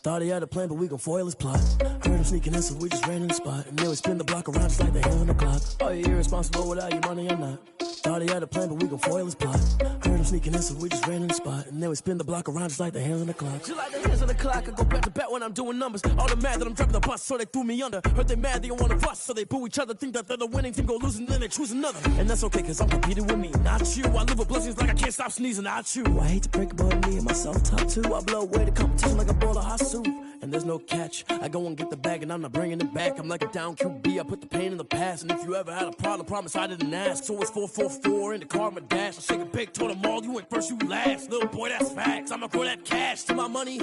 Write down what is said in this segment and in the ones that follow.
Thought he had a plan, but we gon' foil his plot. Heard him sneaking in, so we just ran in the spot. And then we spin the block around just like the hand on the clock. Are you irresponsible without your money or not? Thought he had a plan, but we gon' foil his plot. Heard him sneaking in, so we just ran in the spot. And then we spin the block around just like the hands on the clock. Just like the hands on the clock, I go back to back when I'm doing numbers. All the mad that I'm driving the bus, so they threw me under. Heard they mad, they don't wanna bust, so they boo each other. Think that they're the winning team, go losing, then they choose another. And that's okay, cause I'm competing with me, not you. I live with blessings like I can't stop sneezing, not you. I hate to break it, but me and myself top two. I blow away the competition like a bowl of hot soup. And there's no catch. I go and get the bag and I'm not bringing it back. I'm like a down QB, I put the pain in the past. And if you ever had a problem, promise I didn't ask. So it's 444 in the car, my dash. I shake a big, told them all, you ain't first, you last. Little boy, that's facts. I'ma throw that cash to my money.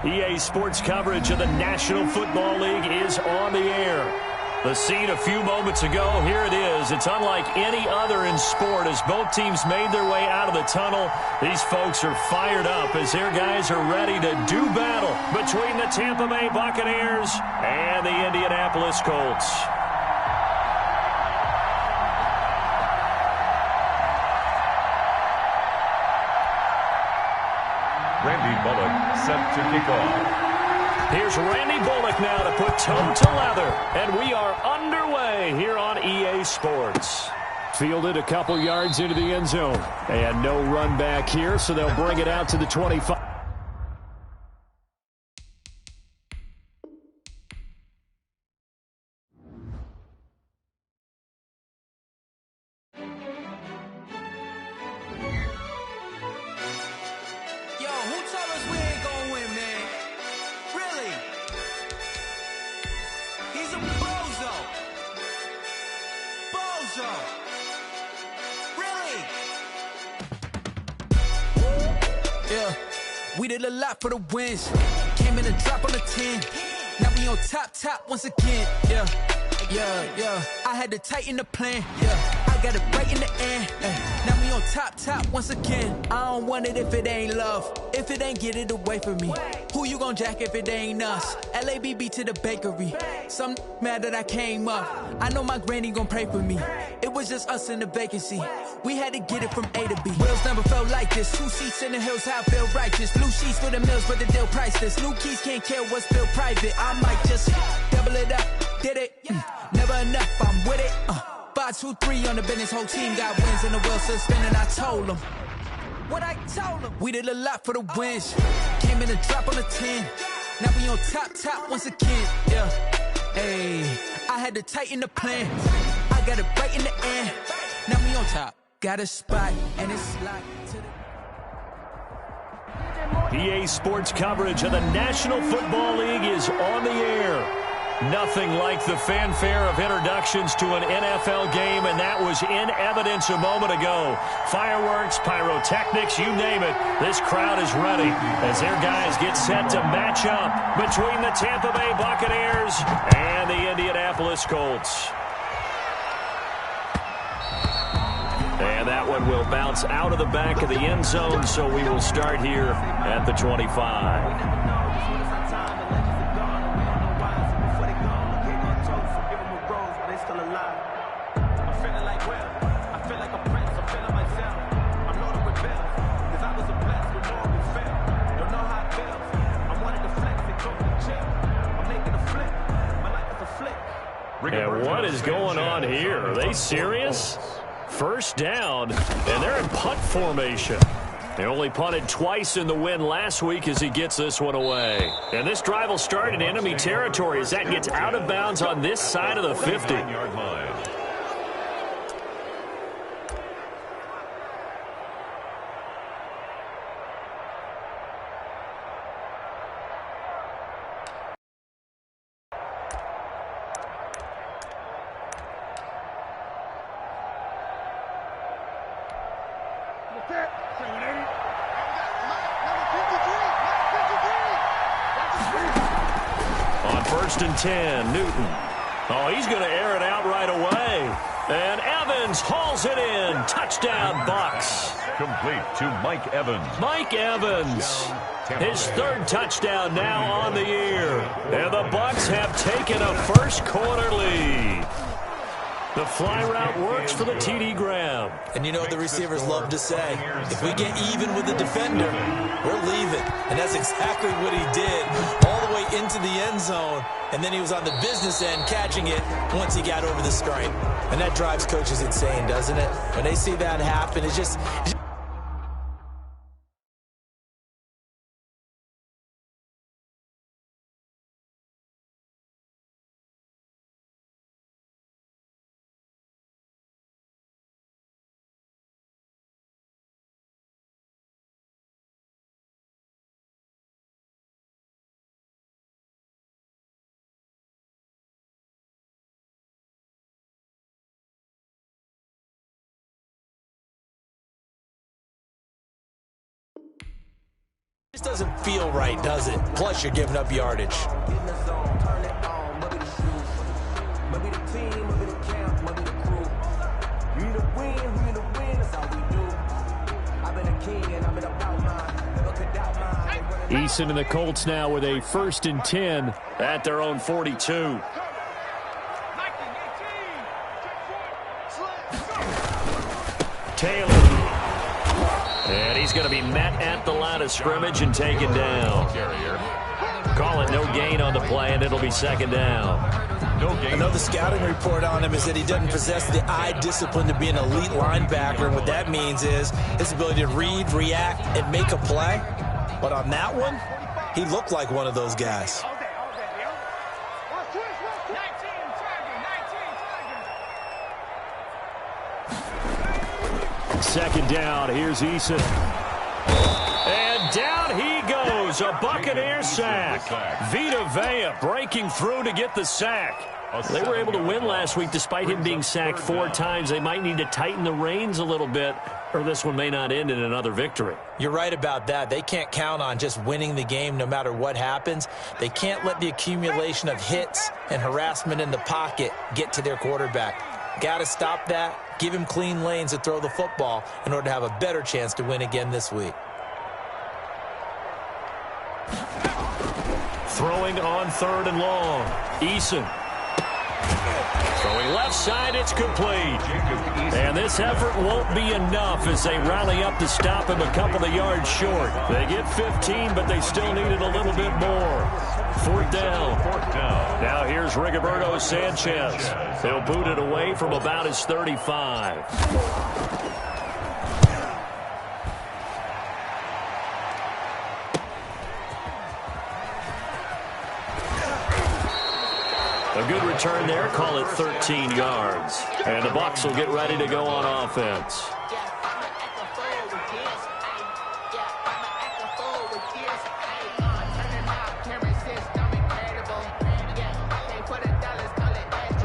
EA Sports coverage of the National Football League is on the air. The scene a few moments ago, here it is. It's unlike any other in sport as both teams made their way out of the tunnel. These folks are fired up as their guys are ready to do battle between the Tampa Bay Buccaneers and the Indianapolis Colts. Randy Bullock set to kick off. Here's Randy Bullock now to put toe to leather. And we are underway here on EA Sports. Fielded a couple yards into the end zone. And no run back here, so they'll bring it out to the 25. We did a lot for the wins. Came in a drop on the 10. Now we on top once again. Yeah. I had to tighten the plan. Yeah, I got it right in the end. Now we on top once again. I don't want it if it ain't love. If it ain't, get it away from me. Who you gon' jack if it ain't us? LABB to the bakery. Some mad that I came up. I know my granny gon' pray for me. It was just us in the vacancy. We had to get it from A to B. Wheels never felt like this. 2 seats in the hills, how I feel righteous. Blue sheets for the mills, but the deal priceless. New keys can't kill what's still private. I might just double it up. Did it? Never enough, I'm with it. 5, 2, 3 on the business. Whole team got wins and the wheels still spinning. I told them what I told them. We did a lot for the wins. Came in a drop on the 10. Now we on top once again. Yeah. Hey, I had to tighten the plan. I got it right in the end. Now we on top. Got a spot and it's locked to the... EA Sports coverage of the National Football League is is on the air. Nothing like the fanfare of introductions to an NFL game, and that was in evidence a moment ago. Fireworks, pyrotechnics, you name it. This crowd is ready as their guys get set to match up between the Tampa Bay Buccaneers and the Indianapolis Colts. And that one will bounce out of the back of the end zone, so we will start here at the 25. And what is going on here? Are they serious? First down, and they're in punt formation. They only punted twice in the win last week as he gets this one away. And this drive will start in enemy territory as that gets out of bounds on this side of the 50-yard line. First and 10, Newton. Oh, he's going to air it out right away. And Evans hauls it in. Touchdown, Bucs. Complete to Mike Evans. Mike Evans. His third touchdown now on the year. And the Bucs have taken a first quarter lead. The fly route works for the TD grab. And you know what the receivers love to say? If we get even with the defender, we're leaving. And that's exactly what he did all the way into the end zone. And then he was on the business end catching it once he got over the stripe. And that drives coaches insane, doesn't it? When they see that happen, it's just... This doesn't feel right, does it? Plus, you're giving up yardage. Eason and the Colts now with a 1st and 10 at their own 42. Taylor. And he's going to be met at the line of scrimmage and taken down. Call it no gain on the play, and it'll be second down. I know the scouting report on him is that he doesn't possess the eye discipline to be an elite linebacker. And what that means is his ability to read, react, and make a play. But on that one, he looked like one of those guys. Second down, here's Eason. And down he goes, a Buccaneer sack. Vita Vea breaking through to get the sack. They were able to win last week despite him being sacked 4 times. They might need to tighten the reins a little bit, or this one may not end in another victory. You're right about that. They can't count on just winning the game no matter what happens. They can't let the accumulation of hits and harassment in the pocket get to their quarterback. Got to stop that. Give him clean lanes to throw the football in order to have a better chance to win again this week. Throwing on 3rd and long. Eason. Throwing left side, it's complete. And this effort won't be enough as they rally up to stop him a couple of yards short. They get 15, but they still needed a little bit more. 4th down. Now here's Rigoberto Sanchez. He'll boot it away from about his 35. A good return there, call it 13 yards. And the Bucs will get ready to go on offense.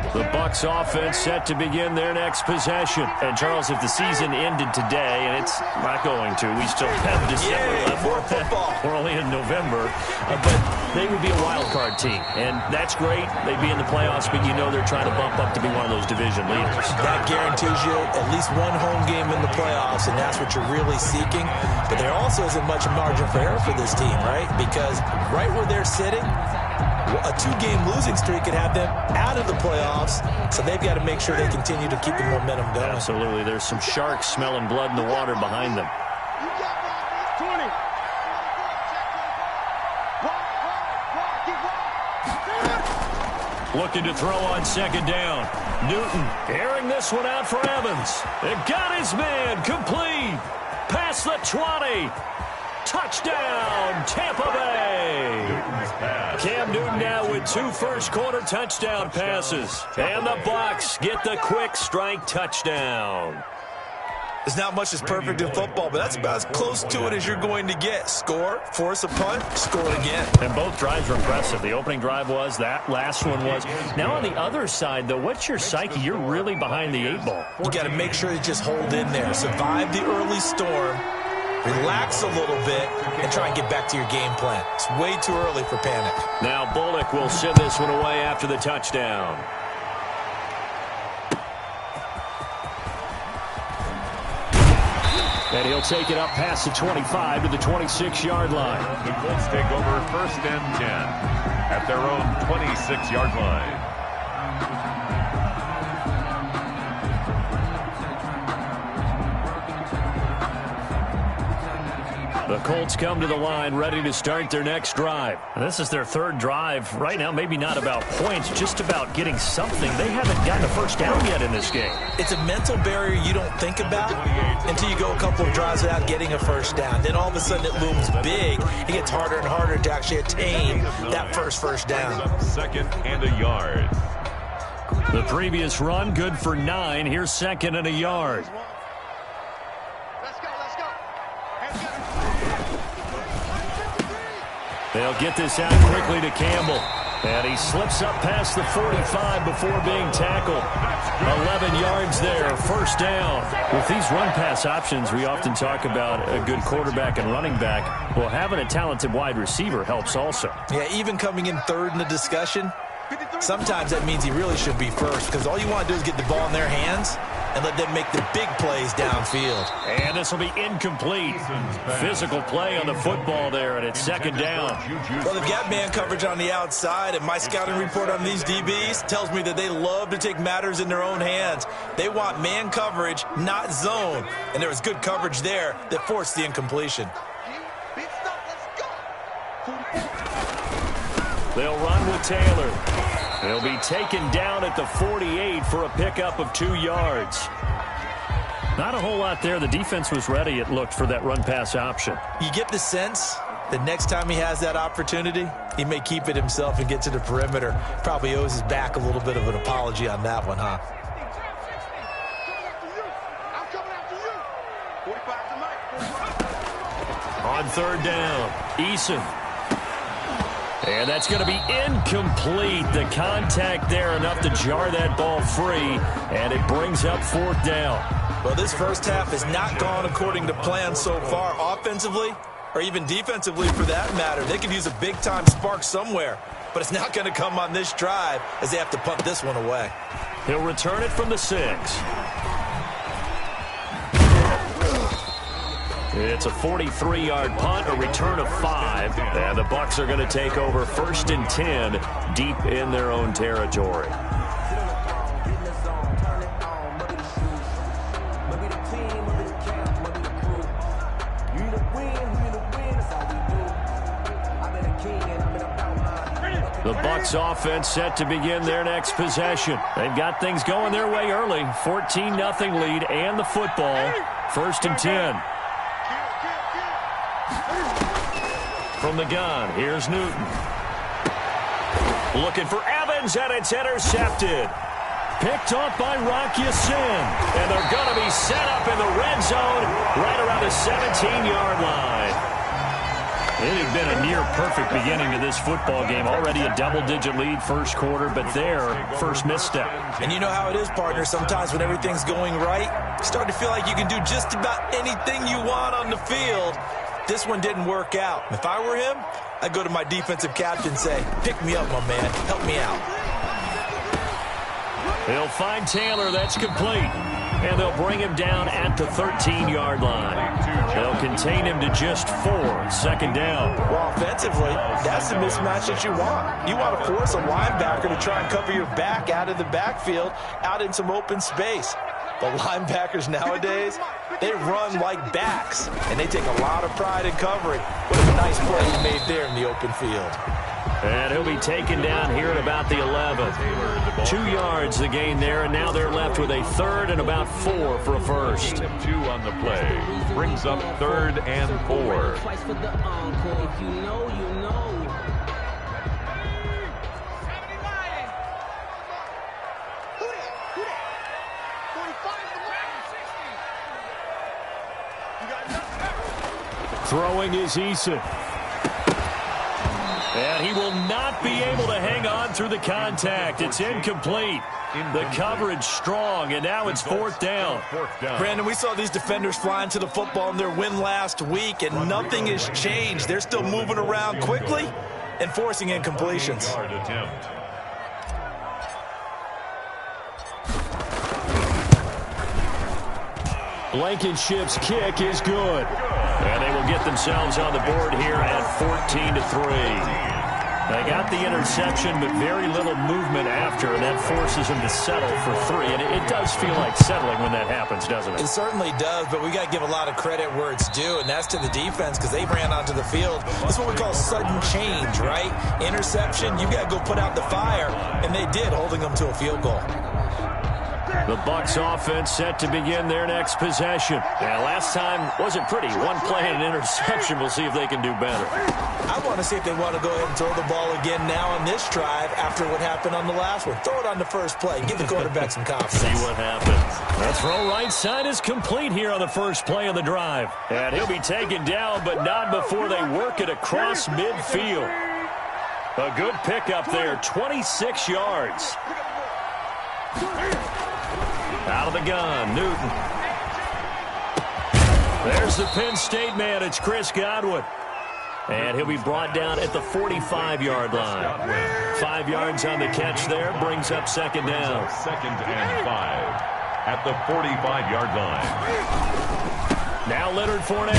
The Bucs offense set to begin their next possession. And, Charles, if the season ended today, and it's not going to, we still have December left. More football. We're only in November. But they would be a wild card team. And that's great. They'd be in the playoffs, but you know they're trying to bump up to be one of those division leaders. That guarantees you at least one home game in the playoffs, and that's what you're really seeking. But there also isn't much margin for error for this team, right? Because right where they're sitting, a 2-game losing streak could have them out of the playoffs, so they've got to make sure they continue to keep the momentum going. Absolutely. There's some sharks smelling blood in the water behind them. Looking to throw on second down. Newton airing this one out for Evans. It got his man complete. Past the 20. Touchdown, Tampa Bay. Cam Newton now with 2 first-quarter touchdown passes. And the Bucs get the quick strike touchdown. There's not much that's perfect in football, but that's about as close to it as you're going to get. Score, force a punt, score again. And both drives were impressive. The opening drive was, that last one was. Now on the other side, though, what's your psyche? You're really behind the 8 ball. You got to make sure you just hold in there. Survive the early storm. Relax a little bit and try and get back to your game plan. It's way too early for panic. Now Bullock will send this one away after the touchdown. And he'll take it up past the 25 to the 26-yard line. The Colts take over 1st and 10 at their own 26-yard line. The Colts come to the line ready to start their next drive. And this is their 3rd drive. Right now, maybe not about points, just about getting something. They haven't gotten a first down yet in this game. It's a mental barrier you don't think about until you go a couple of drives without getting a first down. Then all of a sudden it looms big. It gets harder and harder to actually attain that first down. 2nd and a yard. The previous run, good for 9. Here's 2nd and a yard. They'll get this out quickly to Campbell. And he slips up past the 45 before being tackled. 11 yards there, first down. With these run-pass options, we often talk about a good quarterback and running back. Well, having a talented wide receiver helps also. Yeah, even coming in 3rd in the discussion, sometimes that means he really should be first, because all you want to do is get the ball in their hands and let them make the big plays downfield. And this will be incomplete. Physical play on the football there, and it's 2nd down. Well, they've got man coverage on the outside, and my scouting report on these DBs tells me that they love to take matters in their own hands. They want man coverage, not zone. And there was good coverage there that forced the incompletion. They'll run with Taylor. He'll be taken down at the 48 for a pickup of 2 yards. Not a whole lot there. The defense was ready, it looked, for that run-pass option. You get the sense that next time he has that opportunity, he may keep it himself and get to the perimeter. Probably owes his back a little bit of an apology on that one, huh? On 3rd down, Eason. And that's going to be incomplete. The contact there enough to jar that ball free, and it brings up 4th down. Well, this first half has not gone according to plan so far, offensively or even defensively for that matter. They could use a big-time spark somewhere, but it's not going to come on this drive as they have to punt this one away. He'll return it from the 6. It's a 43-yard punt, a return of 5, and the Bucs are going to take over 1st and 10 deep in their own territory. The Bucs offense set to begin their next possession. They've got things going their way early. 14-0 lead and the football. 1st and 10. From the gun, here's Newton. Looking for Evans, and it's intercepted. Picked off by Rock Ya-Sin. And they're going to be set up in the red zone right around the 17-yard line. It had been a near-perfect beginning to this football game. Already a double-digit lead first quarter, but their first misstep. And you know how it is, partner. Sometimes when everything's going right, you start to feel like you can do just about anything you want on the field. This one didn't work out. If I were him, I'd go to my defensive captain and say, pick me up, my man. Help me out. They'll find Taylor. That's complete. And they'll bring him down at the 13-yard line. They'll contain him to just 4. Second down. Well, offensively, that's the mismatch that you want. You want to force a linebacker to try and cover your back out of the backfield, out in some open space. But linebackers nowadays, they run like backs, and they take a lot of pride in covering. What a nice play he made there in the open field. And he'll be taken down here at about the 11. 2 yards the gain there, and now they're left with a third and about 4 for a first. 2 on the play. Brings up 3rd and 4. Throwing is Eason. And he will not be able to hang on through the contact. It's incomplete. The coverage strong, and now it's 4th down. Brandon, we saw these defenders flying to the football in their win last week, and nothing has changed. They're still moving around quickly and forcing incompletions. Blankenship's kick is good. And they will get themselves on the board here at 14-3. They got the interception, but very little movement after, and that forces them to settle for 3. And it does feel like settling when that happens, doesn't it? It certainly does, but we got to give a lot of credit where it's due, and that's to the defense because they ran onto the field. That's what we call sudden change, right? Interception, you got to go put out the fire, and they did, holding them to a field goal. The Bucs offense set to begin their next possession. Yeah, last time wasn't pretty. 1 play and an interception. We'll see if they can do better. I want to see if they want to go ahead and throw the ball again now on this drive after what happened on the last one. Throw it on the first play. Give the quarterback some confidence. See what happens. The throw right side is complete here on the first play of the drive. And he'll be taken down, but not before they work it across midfield. A good pickup there, 26 yards. Out of the gun, Newton. There's the Penn State man. It's Chris Godwin. And he'll be brought down at the 45-yard line. 5 yards on the catch there. Brings up second down. 2nd and 5 at the 45-yard line. Now Leonard Fournette.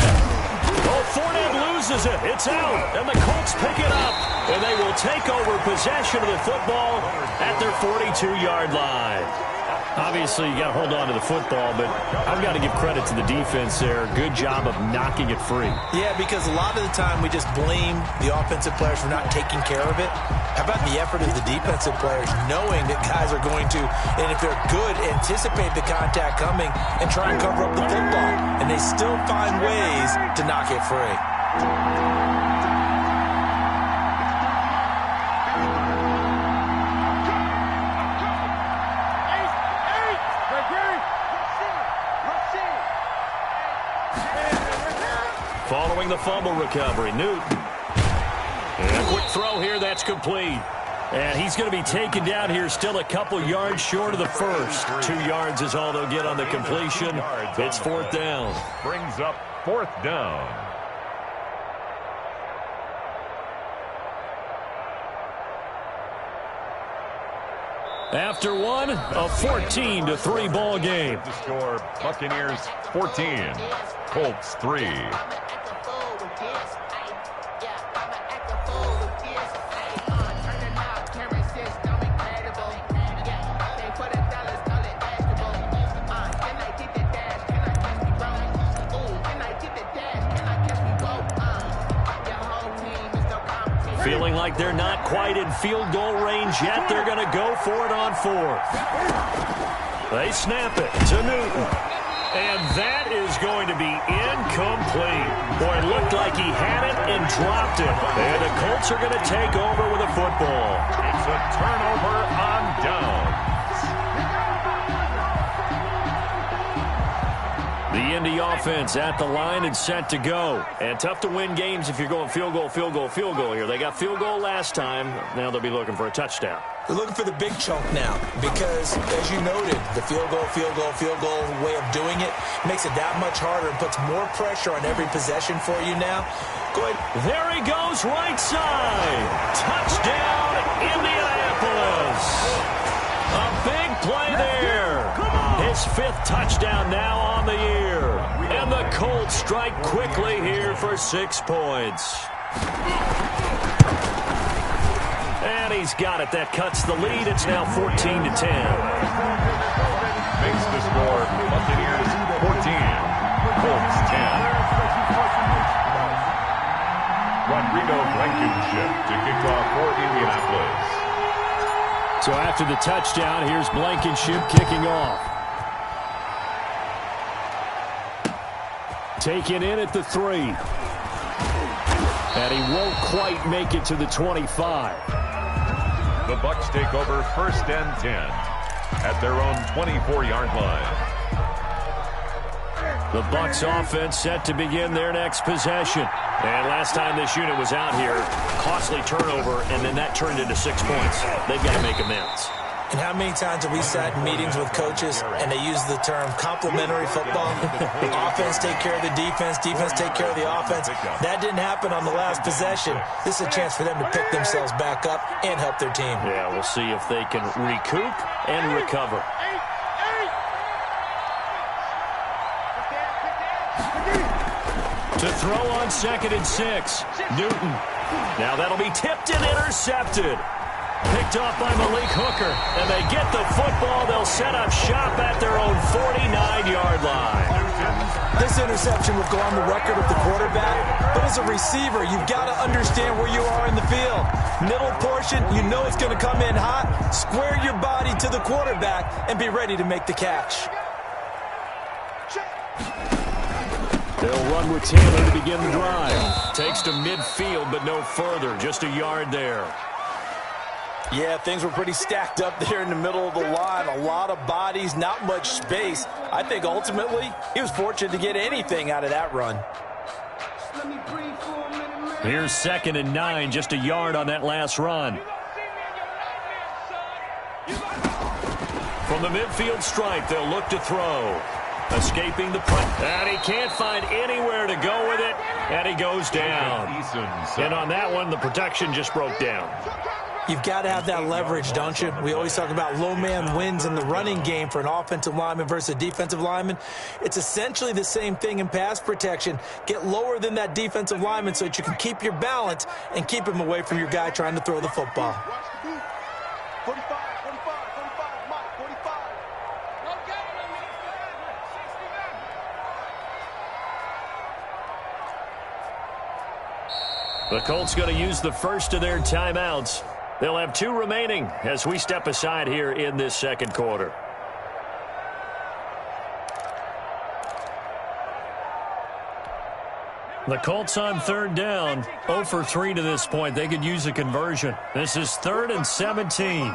Oh, Fournette loses it. It's out. And the Colts pick it up. And they will take over possession of the football at their 42-yard line. Obviously, you got to hold on to the football, but I've got to give credit to the defense there. Good job of knocking it free. Yeah, because a lot of the time we just blame the offensive players for not taking care of it. How about the effort of the defensive players knowing that guys are going to, and if they're good, anticipate the contact coming and try and cover up the football. And they still find ways to knock it free. Following the fumble recovery, Newton. And a quick throw here, that's complete. And he's going to be taken down here still a couple yards short of the first. 2 yards is all they'll get on the completion. It's 4th down. Brings up 4th down. After one, a 14-3 ball game. The score, Buccaneers 14, Colts 3. Feeling like they're not quite in field goal range yet. They're going to go for it on 4th. They snap it to Newton. And that is going to be incomplete. Boy, it looked like he had it and dropped it. And the Colts are going to take over with a football. It's a turnover on downs. The Indy the offense at the line and set to go. And tough to win games if you're going field goal, field goal, field goal here. They got field goal last time. Now they'll be looking for a touchdown. They're looking for the big chunk now because, as you noted, the field goal way of doing it makes it that much harder and puts more pressure on every possession for you now. Go ahead. There he goes, right side. Touchdown, Indianapolis. A big play there. His 5th touchdown now on the year. And the Colts strike quickly here for 6 points. And he's got it. That cuts the lead. It's now 14-10. Makes the score Buccaneers 14, Colts 10. Rodrigo Blankenship to kick off for Indianapolis. So after the touchdown, here's Blankenship kicking off. Taken in at the 3. And he won't quite make it to the 25. The Bucs take over 1st and 10 at their own 24-yard line. The Bucs offense set to begin their next possession. And last time this unit was out here, costly turnover, and then that turned into 6 points. They've got to make amends. And how many times have we sat in meetings with coaches and they use the term complementary football? Offense take care of the defense, defense take care of the offense. That didn't happen on the last possession. This is a chance for them to pick themselves back up and help their team. Yeah, we'll see if they can recoup and recover. To throw on 2nd and 6, Newton. Now that'll be tipped and intercepted. Picked off by Malik Hooker, and they get the football. They'll set up shop at their own 49-yard line. This interception will go on the record of the quarterback, but as a receiver, you've got to understand where you are in the field. Middle portion, you know it's going to come in hot. Square your body to the quarterback and be ready to make the catch. They'll run with Taylor to begin the drive. Takes to midfield, but no further. Just a yard there. Yeah, things were pretty stacked up there in the middle of the line. A lot of bodies, not much space. I think ultimately he was fortunate to get anything out of that run. Here's 2nd and 9, just a yard on that last run. From the midfield stripe, they'll look to throw. Escaping the punt. And he can't find anywhere to go with it. And he goes down. And on that one, the protection just broke down. You've got to have that leverage, don't you? We always talk about low man wins in the running game for an offensive lineman versus a defensive lineman. It's essentially the same thing in pass protection. Get lower than that defensive lineman so that you can keep your balance and keep him away from your guy trying to throw the football. The Colts going to use the first of their timeouts. They'll have 2 remaining as we step aside here in this second quarter. The Colts on 3rd down, 0 for 3 to this point. They could use a conversion. This is 3rd and 17.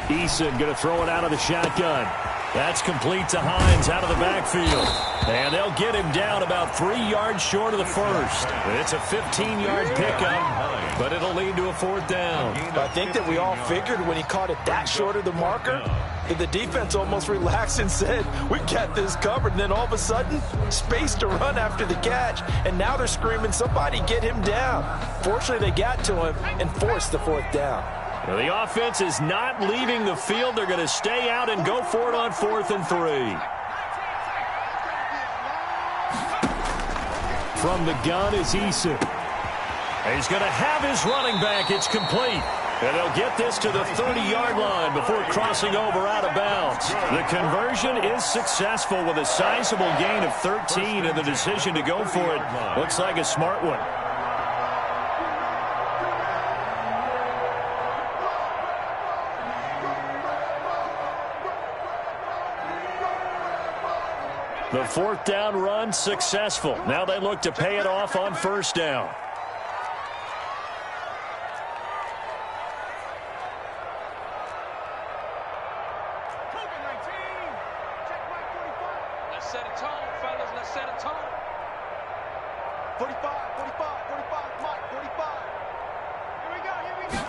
Eason going to throw it out of the shotgun. That's complete to Hines out of the backfield. And they'll get him down about 3 yards short of the first. It's a 15-yard pickup, but it'll lead to a 4th down. I think that we all figured when he caught it that short of the marker that the defense almost relaxed and said, we got this covered. And then all of a sudden, space to run after the catch. And now they're screaming, somebody get him down. Fortunately, they got to him and forced the 4th down. Well, the offense is not leaving the field. They're going to stay out and go for it on 4th and 3. From the gun is Eason. He's going to have his running back. It's complete. And they'll get this to the 30-yard line before crossing over out of bounds. The conversion is successful with a sizable gain of 13, and the decision to go for it looks like a smart one. The 4th down run successful. Now they look to pay it off on 1st down. Let's set a tone, fellas. Let's set a tone. 45, 45, Mike, 45. Here we go,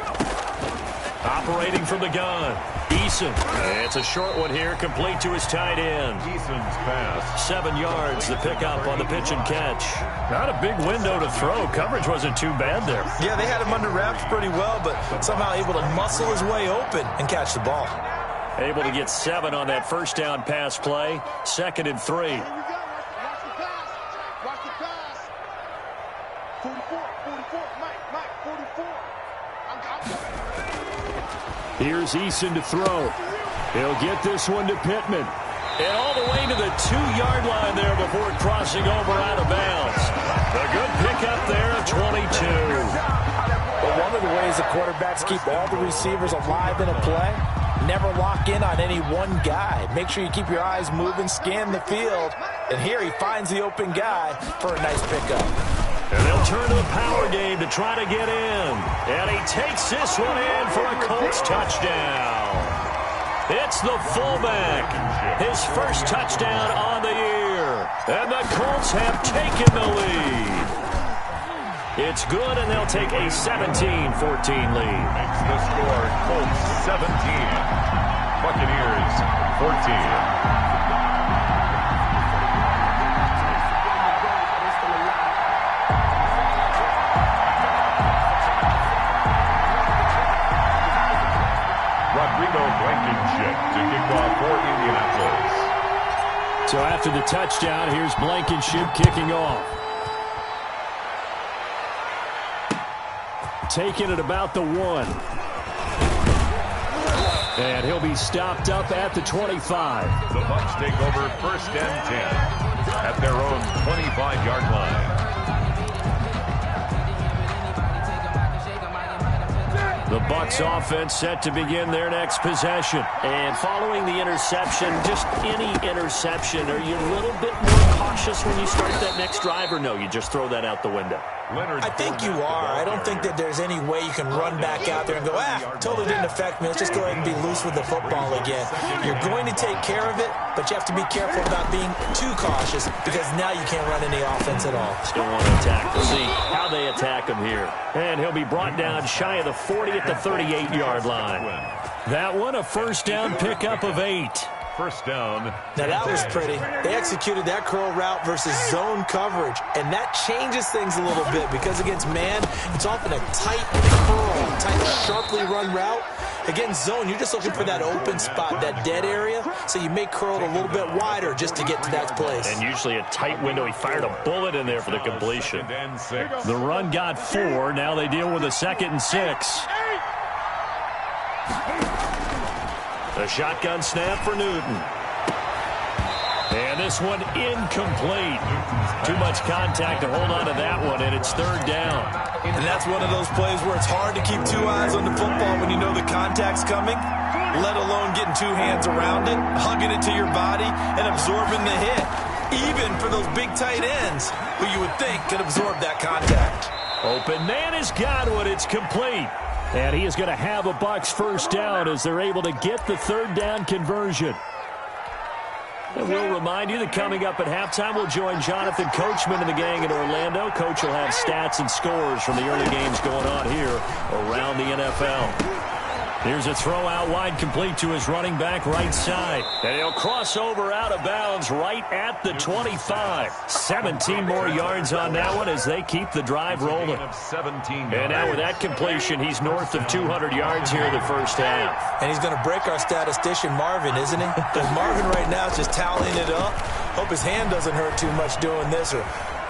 go. Operating from the gun. Eason. It's a short one here, complete to his tight end. Eason's pass. 7 yards, the pickup on the pitch and catch. Not a big window to throw. Coverage wasn't too bad there. Yeah, they had him under wraps pretty well, but somehow able to muscle his way open and catch the ball. Able to get 7 on that first down pass play. 2nd and 3. Here we go. Watch the pass. Watch the pass. 44, Mike, 44. Here's Eason to throw. He'll get this one to Pittman. And all the way to the 2-yard line there before crossing over out of bounds. A good pickup there at 22. But one of the ways the quarterbacks keep all the receivers alive in a play, never lock in on any one guy. Make sure you keep your eyes moving, scan the field. And here he finds the open guy for a nice pickup. And they'll turn to the power game to try to get in. And he takes this one in for a Colts touchdown. It's the fullback. His first touchdown on the year. And the Colts have taken the lead. It's good, and they'll take a 17-14 lead. Makes the score Colts 17. Buccaneers 14. Blankenship to kick off for Indianapolis. So after the touchdown, here's Blankenship kicking off. Taking it about the 1. And he'll be stopped up at the 25. The Bucs take over 1st and 10 at their own 25-yard line. The Bucs offense set to begin their next possession. And following the interception, just any interception, are you a little bit more cautious when you start that next drive, or no, you just throw that out the window? I think you are. I don't think that there's any way you can run back out there and go, totally didn't affect me. Let's just go ahead and be loose with the football again. You're going to take care of it, but you have to be careful about being too cautious because now you can't run any offense at all. Still want to attack. We'll see how they attack him here. And he'll be brought down shy of the 40 at the 38-yard line. That one, a first down pickup of 8. First down. Now that was pretty. They executed that curl route versus zone coverage, and that changes things a little bit because against man, it's often a tight curl, tight, sharply run route. Against zone, you're just looking for that open spot, that dead area, so you may curl it a little bit wider just to get to that place. And usually a tight window. He fired a bullet in there for the completion. The run got 4. Now they deal with a 2nd and 6. A shotgun snap for Newton. And this one incomplete. Too much contact to hold on to that one, and it's 3rd down. And that's one of those plays where it's hard to keep 2 eyes on the football when you know the contact's coming, let alone getting 2 hands around it, hugging it to your body, and absorbing the hit. Even for those big tight ends who you would think could absorb that contact. Open man has got one. It's complete. And he is going to have a Bucs first down as they're able to get the 3rd down conversion. And we'll remind you that coming up at halftime, we'll join Jonathan Coachman and the gang in Orlando. Coach will have stats and scores from the early games going on here around the NFL. Here's a throw out wide, complete to his running back right side. And he'll cross over out of bounds right at the 25. 17 more yards on that one as they keep the drive rolling. And now with that completion, he's north of 200 yards here in the first half. And he's going to break our statistician Marvin, isn't he? Because Marvin right now is just tallying it up. Hope his hand doesn't hurt too much doing this or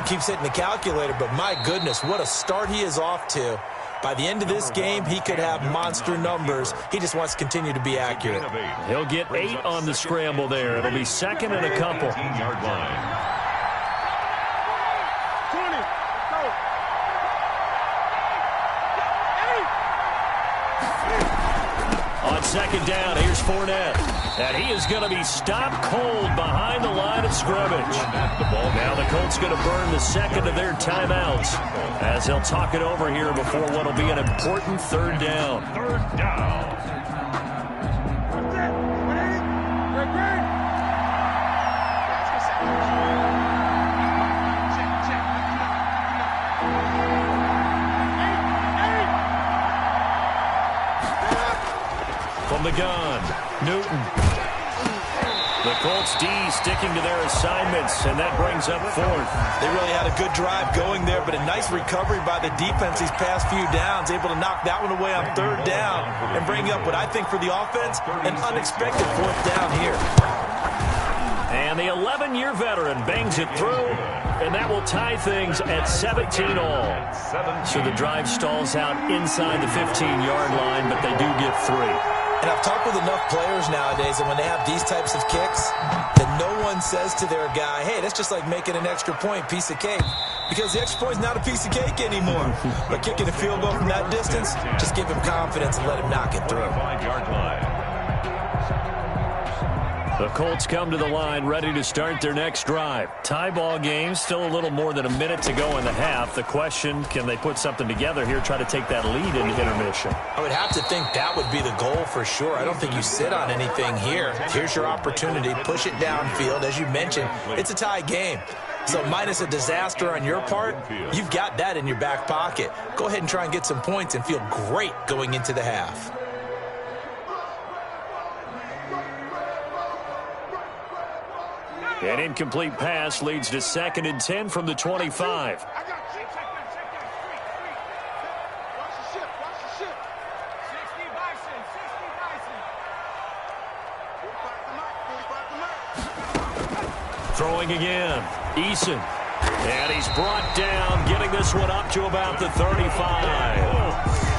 keeps hitting the calculator. But my goodness, what a start he is off to. By the end of this game, he could have monster numbers. He just wants to continue to be accurate. He'll get 8 on the scramble there. It'll be 2nd and a couple. 18-yard line. 20, go. On 2nd down, here's Fournette. And he is going to be stopped cold behind the line of scrimmage. Now the Colts going to burn the 2nd of their timeouts as they'll talk it over here before what will be an important 3rd down. 3rd down. gun. Newton. The Colts D sticking to their assignments, and that brings up fourth. They really had a good drive going there, but a nice recovery by the defense these past few downs, able to knock that one away on third down and bring up what I think for the offense, an unexpected fourth down here. And the 11-year veteran bangs it through, and that will tie things at 17 all. So the drive stalls out inside the 15-yard line, but they do get 3. And I've talked with enough players nowadays that when they have these types of kicks, that no one says to their guy, hey, that's just like making an extra point, piece of cake. Because the extra point is not a piece of cake anymore. But kicking a field goal from that distance, just give him confidence and let him knock it through. 5-yard line. The Colts come to the line ready to start their next drive. Tie ball game, still a little more than a minute to go in the half. The question, can they put something together here, try to take that lead into intermission? I would have to think that would be the goal for sure. I don't think you sit on anything here. Here's your opportunity. Push it downfield. As you mentioned, it's a tie game. So minus a disaster on your part, you've got that in your back pocket. Go ahead and try and get some points and feel great going into the half. An incomplete pass leads to 2nd and 10 from the 25. Throwing again. Eason. And he's brought down, getting this one up to about the 35.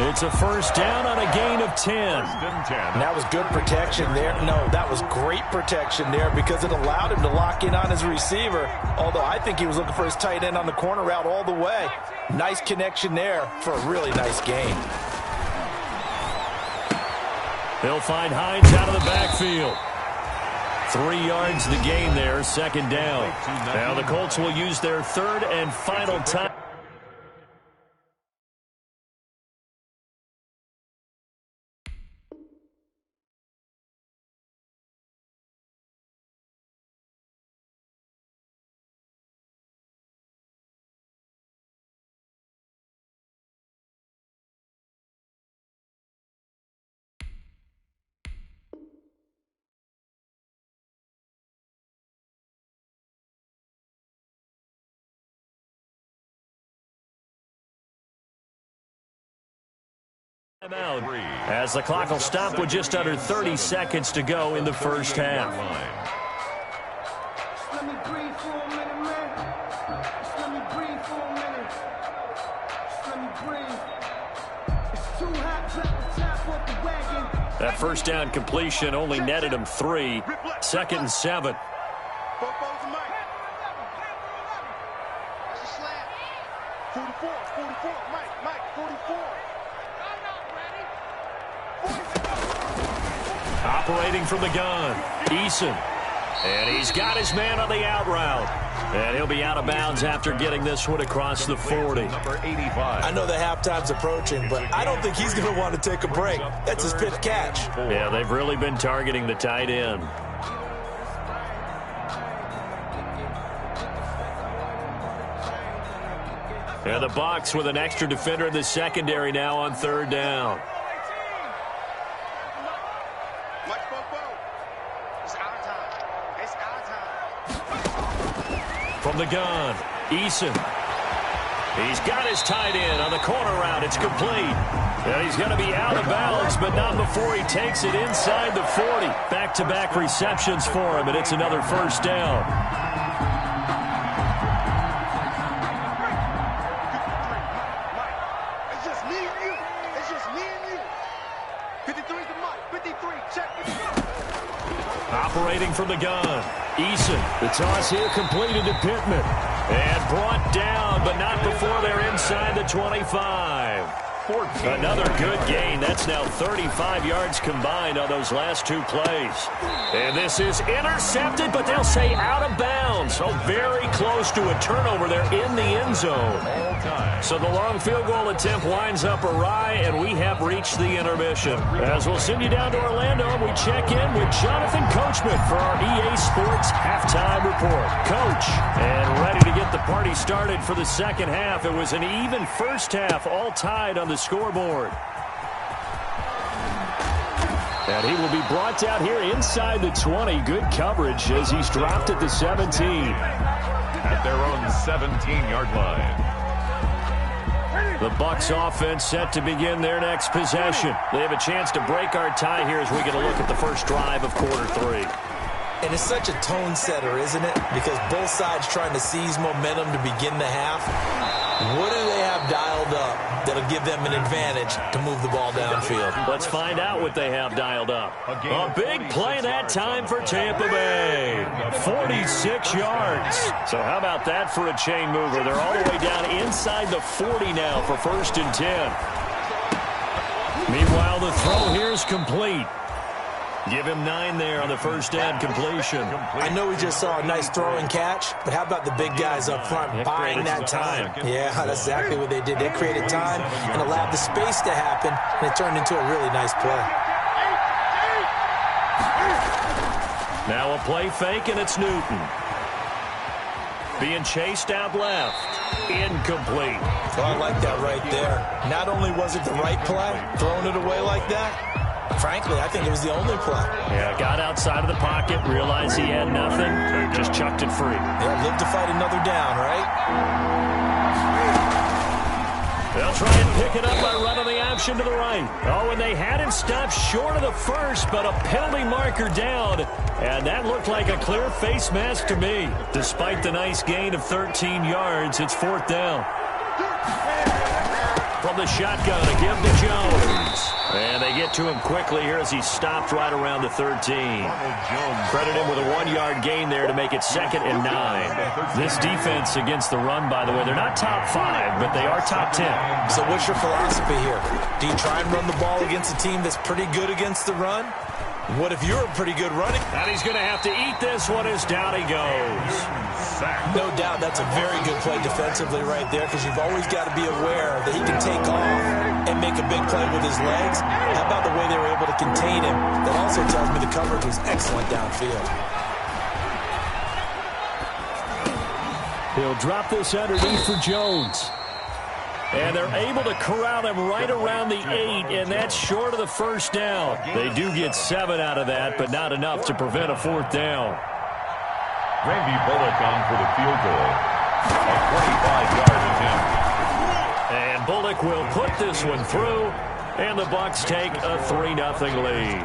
It's a first down on a gain of 10. And that was good protection there. No, that was great protection there because it allowed him to lock in on his receiver, although I think he was looking for his tight end on the corner route all the way. Nice connection there for a really nice gain. They'll find Hines out of the backfield. 3 yards the gain there, 2nd down. Now the Colts will use their 3rd and final time. Out as the clock will stop with just under 30 seconds to go in the first half. Let me breathe for a minute, man. Just let me breathe for a minute. Just let me breathe. It's too hot to tap off the wagon. That first down completion only netted him 3. 2nd and 7. That's a slant. 44, 44, Mike, 44. Operating from the gun, Eason. And he's got his man on the out route. And he'll be out of bounds after getting this one across the 40. Number 85. I know the halftime's approaching, but I don't think he's going to want to take a break. That's his 5th catch. Yeah, they've really been targeting the tight end. And the Bucs with an extra defender in the secondary now on 3rd down. From the gun, Eason. He's got his tight end on the corner route. It's complete. And he's going to be out of bounds, but not before he takes it inside the 40. Back-to-back receptions for him, and it's another first down. It's just me and you. It's just me and you. 53 to Mike. 53, check. Operating from the gun, Eason. The toss here completed to Pittman. And brought down, but not before they're inside the 25. Another good gain. That's now 35 yards combined on those last 2 plays. And this is intercepted, but they'll say out of bounds. So very close to a turnover there in the end zone. So the long field goal attempt winds up awry, and we have reached the intermission. As we'll send you down to Orlando, we check in with Jonathan Coachman for our EA Sports Halftime Report. Coach, and ready to get the party started for the second half. It was an even first half, all tied on the scoreboard. And he will be brought down here inside the 20. Good coverage as he's dropped at the 17. At their own 17-yard line. The Bucs offense set to begin their next possession. They have a chance to break our tie here as we get a look at the first drive of quarter 3. And it's such a tone setter, isn't it? Because both sides trying to seize momentum to begin the half. What do they have dialed up that'll give them an advantage to move the ball downfield? Let's find out what they have dialed up. A big play that time for Tampa Bay. 46 yards. So how about that for a chain mover? They're all the way down inside the 40 now for 1st and 10. Meanwhile, the throw here is complete. Give him 9 there on the first down completion. I know we just saw a nice throw and catch, but how about the big guys up front buying that time? Yeah, that's exactly what they did. They created time and allowed the space to happen, and it turned into a really nice play. Now a play fake, and it's Newton. Being chased out left. Incomplete. Oh, I like that right there. Not only was it the right play, throwing it away like that, frankly, I think it was the only play. Yeah, got outside of the pocket, realized he had nothing, just chucked it free. Yeah, live to fight another down, right? They'll try and pick it up by running the option to the right. Oh, and they had him stopped short of the first, but a penalty marker down. And that looked like a clear face mask to me. Despite the nice gain of 13 yards, it's 4th down. From the shotgun, a give to Jones. And they get to him quickly here as he stopped right around the 13. Credit him with a 1-yard gain there to make it 2nd and 9. This defense against the run, by the way, they're not top 5, but they are top 10. So what's your philosophy here? Do you try and run the ball against a team that's pretty good against the run? What if you're a pretty good running? And he's going to have to eat this one as down he goes. No doubt that's a very good play defensively right there because you've always got to be aware that he can take off and make a big play with his legs. How about the way they were able to contain him? That also tells me the coverage was excellent downfield. He'll drop this underneath for Jones. And they're able to corral him right around the 8, and that's short of the first down. They do get 7 out of that, but not enough to prevent a 4th down. Randy Bullock on for the field goal. A 25-yard attempt. And Bullock will put this one through, and the Bucs take a 3-0 lead.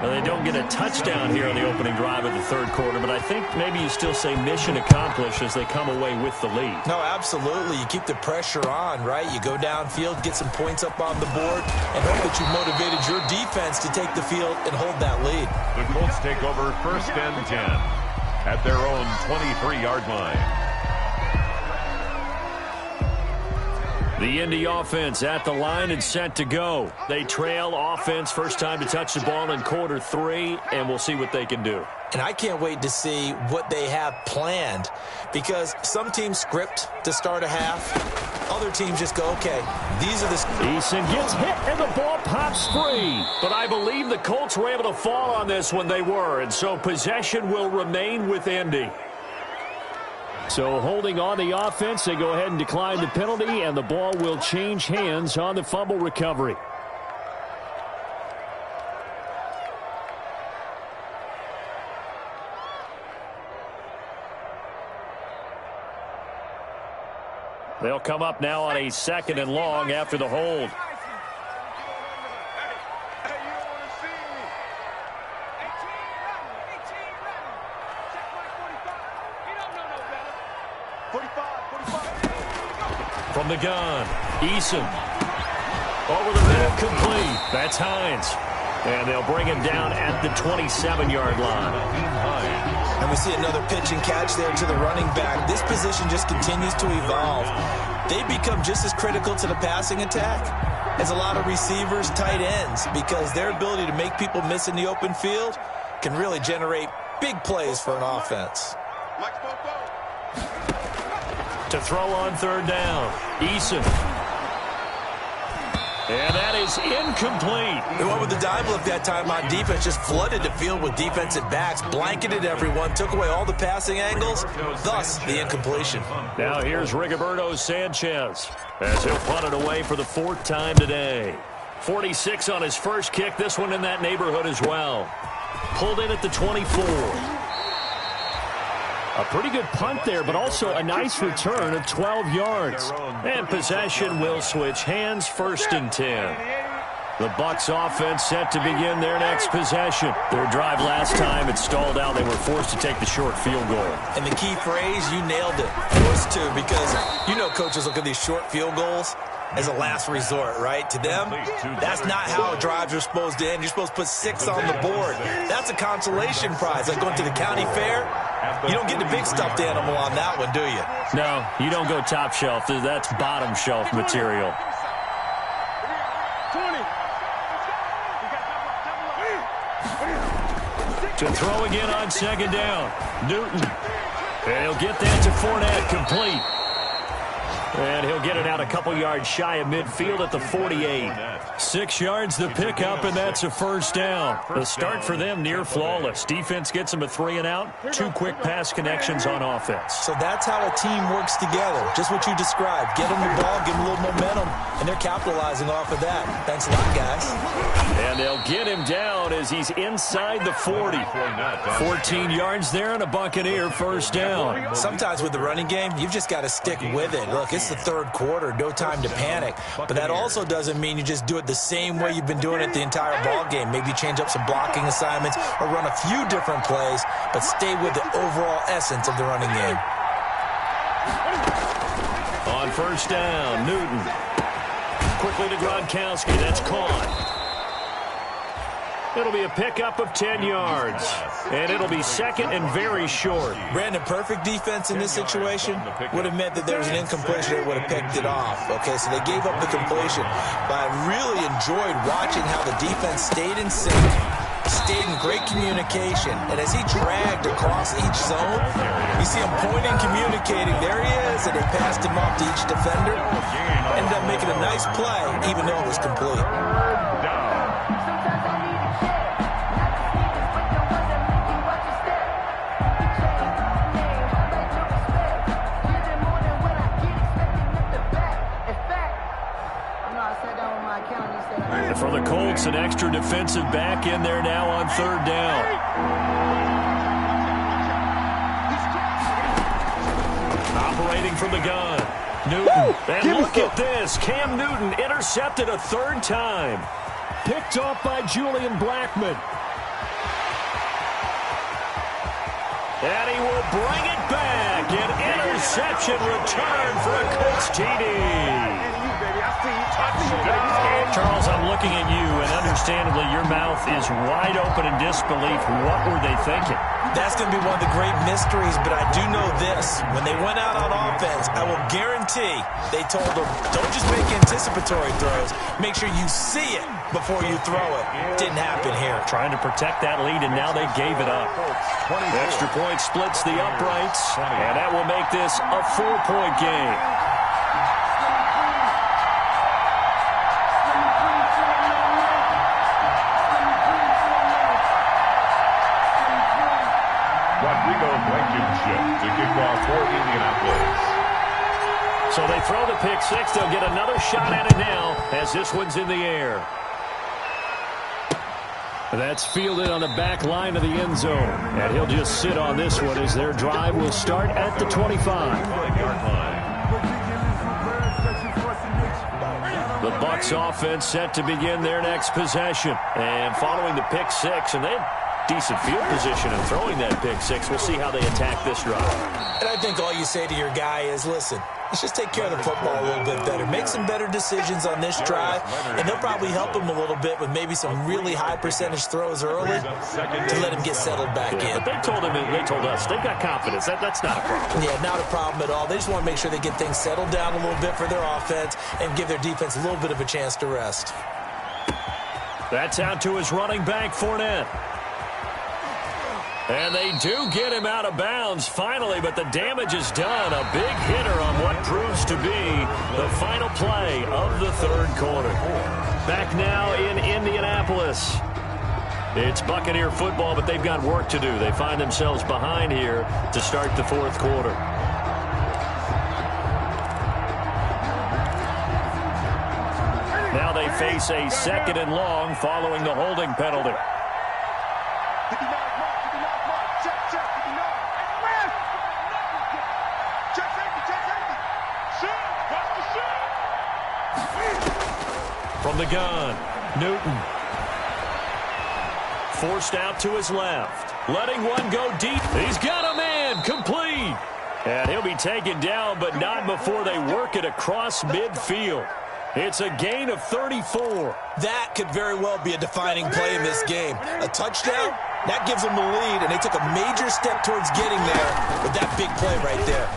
Well, they don't get a touchdown here on the opening drive of the 3rd quarter, but I think maybe you still say mission accomplished as they come away with the lead. No, absolutely. You keep the pressure on, right? You go downfield, get some points up on the board, and hope that you've motivated your defense to take the field and hold that lead. The Colts take over 1st and 10 at their own 23-yard line. The Indy offense at the line and set to go. They trail offense, first time to touch the ball in quarter 3, and we'll see what they can do. And I can't wait to see what they have planned because some teams script to start a half. Other teams just go, okay, these are the... Eason gets hit and the ball pops free. But I believe the Colts were able to fall on this when they were, and so possession will remain with Indy. So holding on the offense, they go ahead and decline the penalty, and the ball will change hands on the fumble recovery. They'll come up now on a 2nd and long after the hold. From the gun, Eason. Over the middle, complete. That's Hines. And they'll bring him down at the 27-yard line. And we see another pitch and catch there to the running back. This position just continues to evolve. They become just as critical to the passing attack as a lot of receivers, tight ends, because their ability to make people miss in the open field can really generate big plays for an offense. To throw on 3rd down, Eason. And that is incomplete. They went with the dime look that time on defense, just flooded the field with defensive backs, blanketed everyone, took away all the passing angles, thus the incompletion. Now here's Rigoberto Sanchez as he'll punt it away for the 4th time today. 46 on his first kick. This one in that neighborhood as well. Pulled in at the 24. A pretty good punt there, but also a nice return of 12 yards. And possession will switch hands, 1st and 10. The Bucs offense set to begin their next possession. Their drive last time, it stalled out. They were forced to take the short field goal. And the key phrase, you nailed it. Forced to, because you know coaches look at these short field goals as a last resort, right? To them, that's not how drives are supposed to end. You're supposed to put 6 on the board. That's a consolation prize. Like going to the county fair, you don't get the big stuffed animal on that one, do you? No, you don't go top shelf. That's bottom shelf material. To throw again on 2nd down. Newton. And he'll get that to Fournette, complete. And he'll get it out a couple yards shy of midfield at the 48. 6 yards the pickup, and that's a 1st down. The start for them near flawless. Defense gets them a 3 and out. 2 quick pass connections on offense. So that's how a team works together. Just what you described. Get them the ball, give them a little momentum, and they're capitalizing off of that. Thanks a lot, guys. And they'll get him down as he's inside the 40. 14 yards there and a Buccaneer 1st down. Sometimes with the running game, you've just got to stick with it. Look, it's the 3rd quarter, no time to panic. But that also doesn't mean you just do it the same way you've been doing it the entire ball game. Maybe change up some blocking assignments or run a few different plays, but stay with the overall essence of the running game. On 1st down, Newton. Quickly to Gronkowski. That's caught. It'll be a pickup of 10 yards. And it'll be 2nd and very short. Brandon, perfect defense in this situation would have meant that there was an incompletion that would have picked it off. Okay, so they gave up the completion. But I really enjoyed watching how the defense stayed in sync, stayed in great communication. And as he dragged across each zone, you see him pointing, communicating. There he is, and they passed him off to each defender. Ended up making a nice play, even though it was complete. For the Colts, an extra defensive back in there now on 3rd down. Operating from the gun. Newton. And look at this. Cam Newton intercepted a 3rd time. Picked off by Julian Blackmon. And he will bring it back. An interception return for a Colts TD. Charles, I'm looking at you, and understandably, your mouth is wide open in disbelief. What were they thinking? That's going to be one of the great mysteries, but I do know this. When they went out on offense, I will guarantee they told them, don't just make anticipatory throws. Make sure you see it before you throw it. Didn't happen here. Trying to protect that lead, and now they gave it up. The extra point splits the uprights, and that will make this a 4-point game. To kick off for Indianapolis. So they throw the pick 6. They'll get another shot at it now as this one's in the air. That's fielded on the back line of the end zone. And he'll just sit on this one as their drive will start at the 25. The Bucs offense set to begin their next possession. And following the pick 6, and they had decent field position in throwing that pick 6. We'll see how they attack this drive. And I think all you say to your guy is, listen, let's just take care of the football a little bit better. Make some better decisions on this drive, and they'll probably help him a little bit with maybe some really high percentage throws early to let him get settled back in. But they told us, they've got confidence. That's not a problem. Yeah, not a problem at all. They just want to make sure they get things settled down a little bit for their offense and give their defense a little bit of a chance to rest. That's out to his running back, Fournette. And they do get him out of bounds finally, but the damage is done. A big hitter on what proves to be the final play of the 3rd quarter. Back now in Indianapolis. It's Buccaneer football, but they've got work to do. They find themselves behind here to start the 4th quarter. Now they face a 2nd and long following the holding penalty. From the gun, Newton. Forced out to his left. Letting one go deep. He's got a man. Complete. And he'll be taken down, but not before they work it across midfield. It's a gain of 34. That could very well be a defining play in this game. A touchdown, that gives them the lead, and they took a major step towards getting there with that big play right there.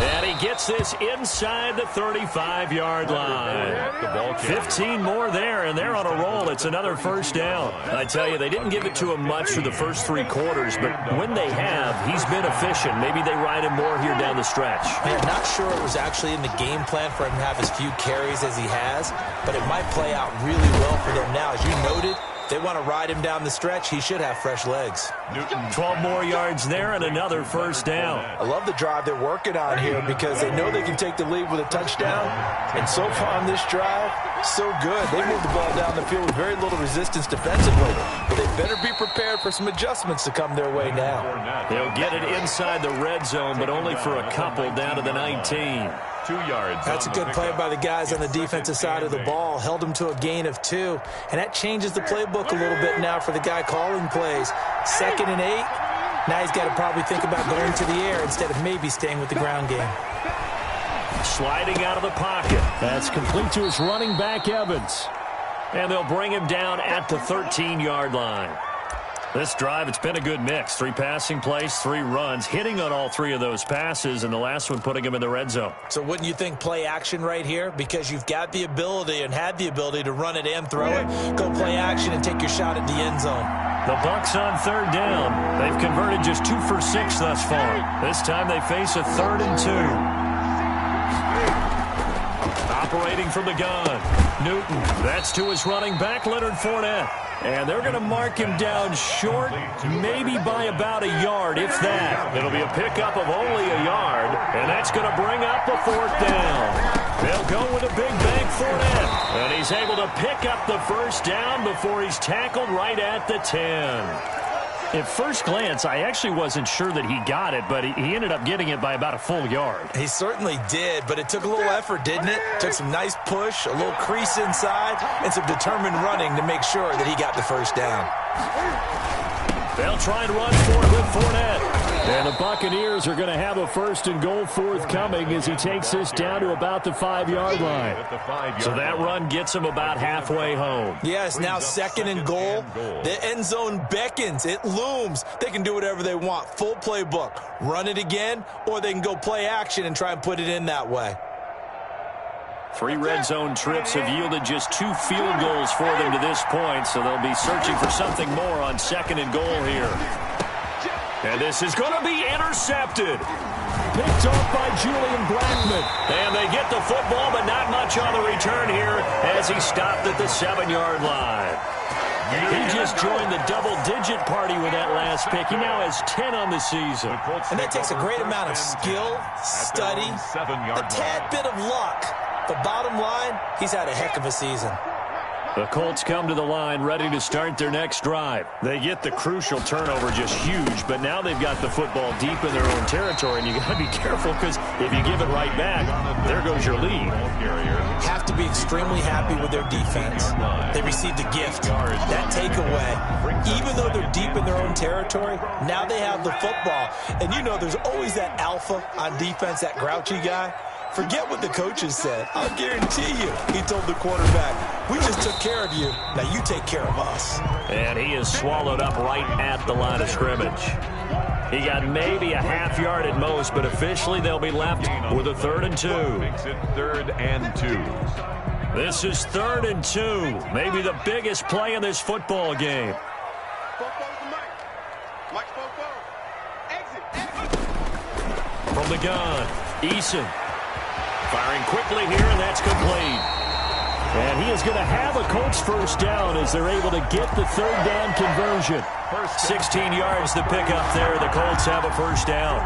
And he gets this inside the 35-yard line. 15 more there, and they're on a roll. It's another first down. I tell you, they didn't give it to him much for the first 3 quarters, but when they have, he's been efficient. Maybe they ride him more here down the stretch. I'm not sure it was actually in the game plan for him to have as few carries as he has, but it might play out really well for them now. As you noted, they want to ride him down the stretch. He should have fresh legs. 12 more yards there and another first down. I love the drive they're working on here because they know they can take the lead with a touchdown. And so far on this drive, so good. They moved the ball down the field with very little resistance defensively. But they better be prepared for some adjustments to come their way now. They'll get it inside the red zone, but only for a couple down to the 19. 2 yards. That's a good play by the guys on the defensive side of the ball. Held them to a gain of 2. And that changes the playbook a little bit now for the guy calling plays. 2nd and 8. Now he's got to probably think about going to the air instead of maybe staying with the ground game. Sliding out of the pocket. That's complete to his running back, Evans. And they'll bring him down at the 13-yard line. This drive, it's been a good mix. 3 passing plays, 3 runs, hitting on all 3 of those passes, and the last one putting him in the red zone. So wouldn't you think play action right here? Because you've got the ability and had the ability to run it and throw it. Go play action and take your shot at the end zone. The Bucs on 3rd down. They've converted just 2 for 6 thus far. This time they face a 3rd and 2. Operating from the gun. Newton. That's to his running back, Leonard Fournette. And they're going to mark him down short, maybe by about a yard, if that. It'll be a pickup of only a yard, and that's going to bring up a 4th down. They'll go with a big bank Fournette. And he's able to pick up the first down before he's tackled right at the 10. At first glance, I actually wasn't sure that he got it, but he ended up getting it by about a full yard. He certainly did, but it took a little effort, didn't it? Took some nice push, a little crease inside, and some determined running to make sure that he got the first down. They'll try and run for it with Fournette. And the Buccaneers are going to have a 1st and goal forthcoming as he takes this down to about the 5-yard line. So that run gets him about halfway home. Yes, now 2nd and goal. The end zone beckons. It looms. They can do whatever they want. Full playbook. Run it again, or they can go play action and try and put it in that way. 3 red zone trips have yielded just 2 field goals for them to this point, so they'll be searching for something more on 2nd and goal here. And this is going to be intercepted. Picked off by Julian Blackman. And they get the football, but not much on the return here as he stopped at the 7-yard line. He just joined the double-digit party with that last pick. He now has 10 on the season. And that takes a great amount of skill, study, a tad bit of luck. But bottom line, he's had a heck of a season. The Colts come to the line ready to start their next drive. They get the crucial turnover, just huge, but now they've got the football deep in their own territory, and you got to be careful because if you give it right back, there goes your lead. Have to be extremely happy with their defense. They received a gift. That takeaway, even though they're deep in their own territory, now they have the football. And you know there's always that alpha on defense, that grouchy guy. Forget what the coaches said. I'll guarantee you, he told the quarterback, we just took care of you. Now you take care of us. And he is swallowed up right at the line of scrimmage. He got maybe a half yard at most, but officially they'll be left with a 3rd and 2. Makes it 3rd and 2. This is 3rd and 2. Maybe the biggest play in this football game. From the gun, Eason. Firing quickly here, and that's complete. And he is going to have a Colts first down as they're able to get the 3rd down conversion. 16 yards to pick up there. The Colts have a first down.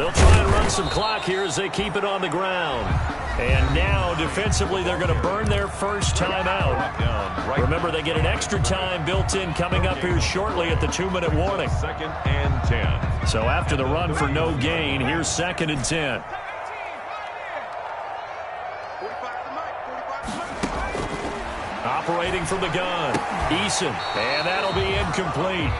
They'll try and run some clock here as they keep it on the ground. And now, defensively, they're going to burn their first time out. Remember, they get an extra time built in coming up here shortly at the 2-minute warning. 2nd and 10. So after the run for no gain, here's 2nd and 10. Operating from the gun, Eason, and that'll be incomplete.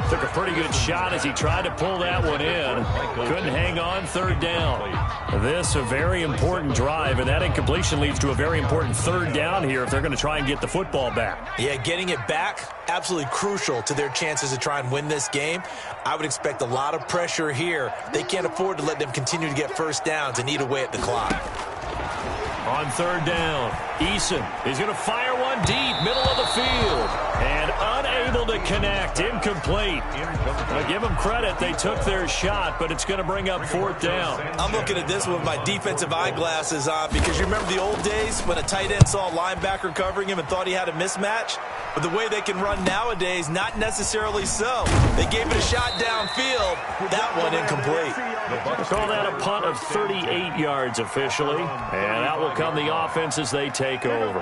Took a pretty good shot as he tried to pull that one in. Couldn't hang on 3rd down. This a very important drive, and that incompletion leads to a very important 3rd down here if they're going to try and get the football back. Yeah, getting it back, absolutely crucial to their chances to try and win this game. I would expect a lot of pressure here. They can't afford to let them continue to get first downs and eat away at the clock. On 3rd down, Eason is going to fire one deep, middle of the field, and unable to connect, incomplete. I give them credit, they took their shot, but it's going to bring up 4th down. I'm looking at this with my defensive eyeglasses on because you remember the old days when a tight end saw a linebacker covering him and thought he had a mismatch? But the way they can run nowadays, not necessarily so. They gave it a shot downfield. That one incomplete. Call that a punt of 38 yards officially, and out will come the offense as they take over.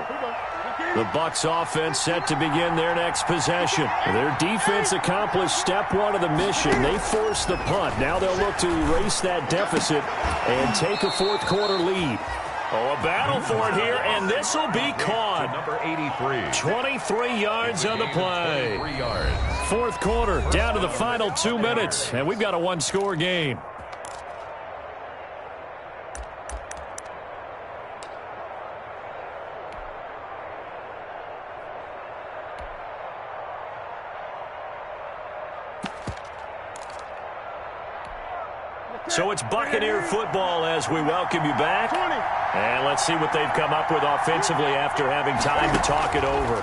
The Bucs offense set to begin their next possession. Their defense accomplished step 1 of the mission. They forced the punt. Now they'll look to erase that deficit and take a 4th quarter lead. Oh, a battle for it here, and this will be caught. Number 83. 23 yards on the play. 4th quarter, down to the final 2 minutes, and we've got a 1-score game. So it's Buccaneer football as we welcome you back. And let's see what they've come up with offensively after having time to talk it over.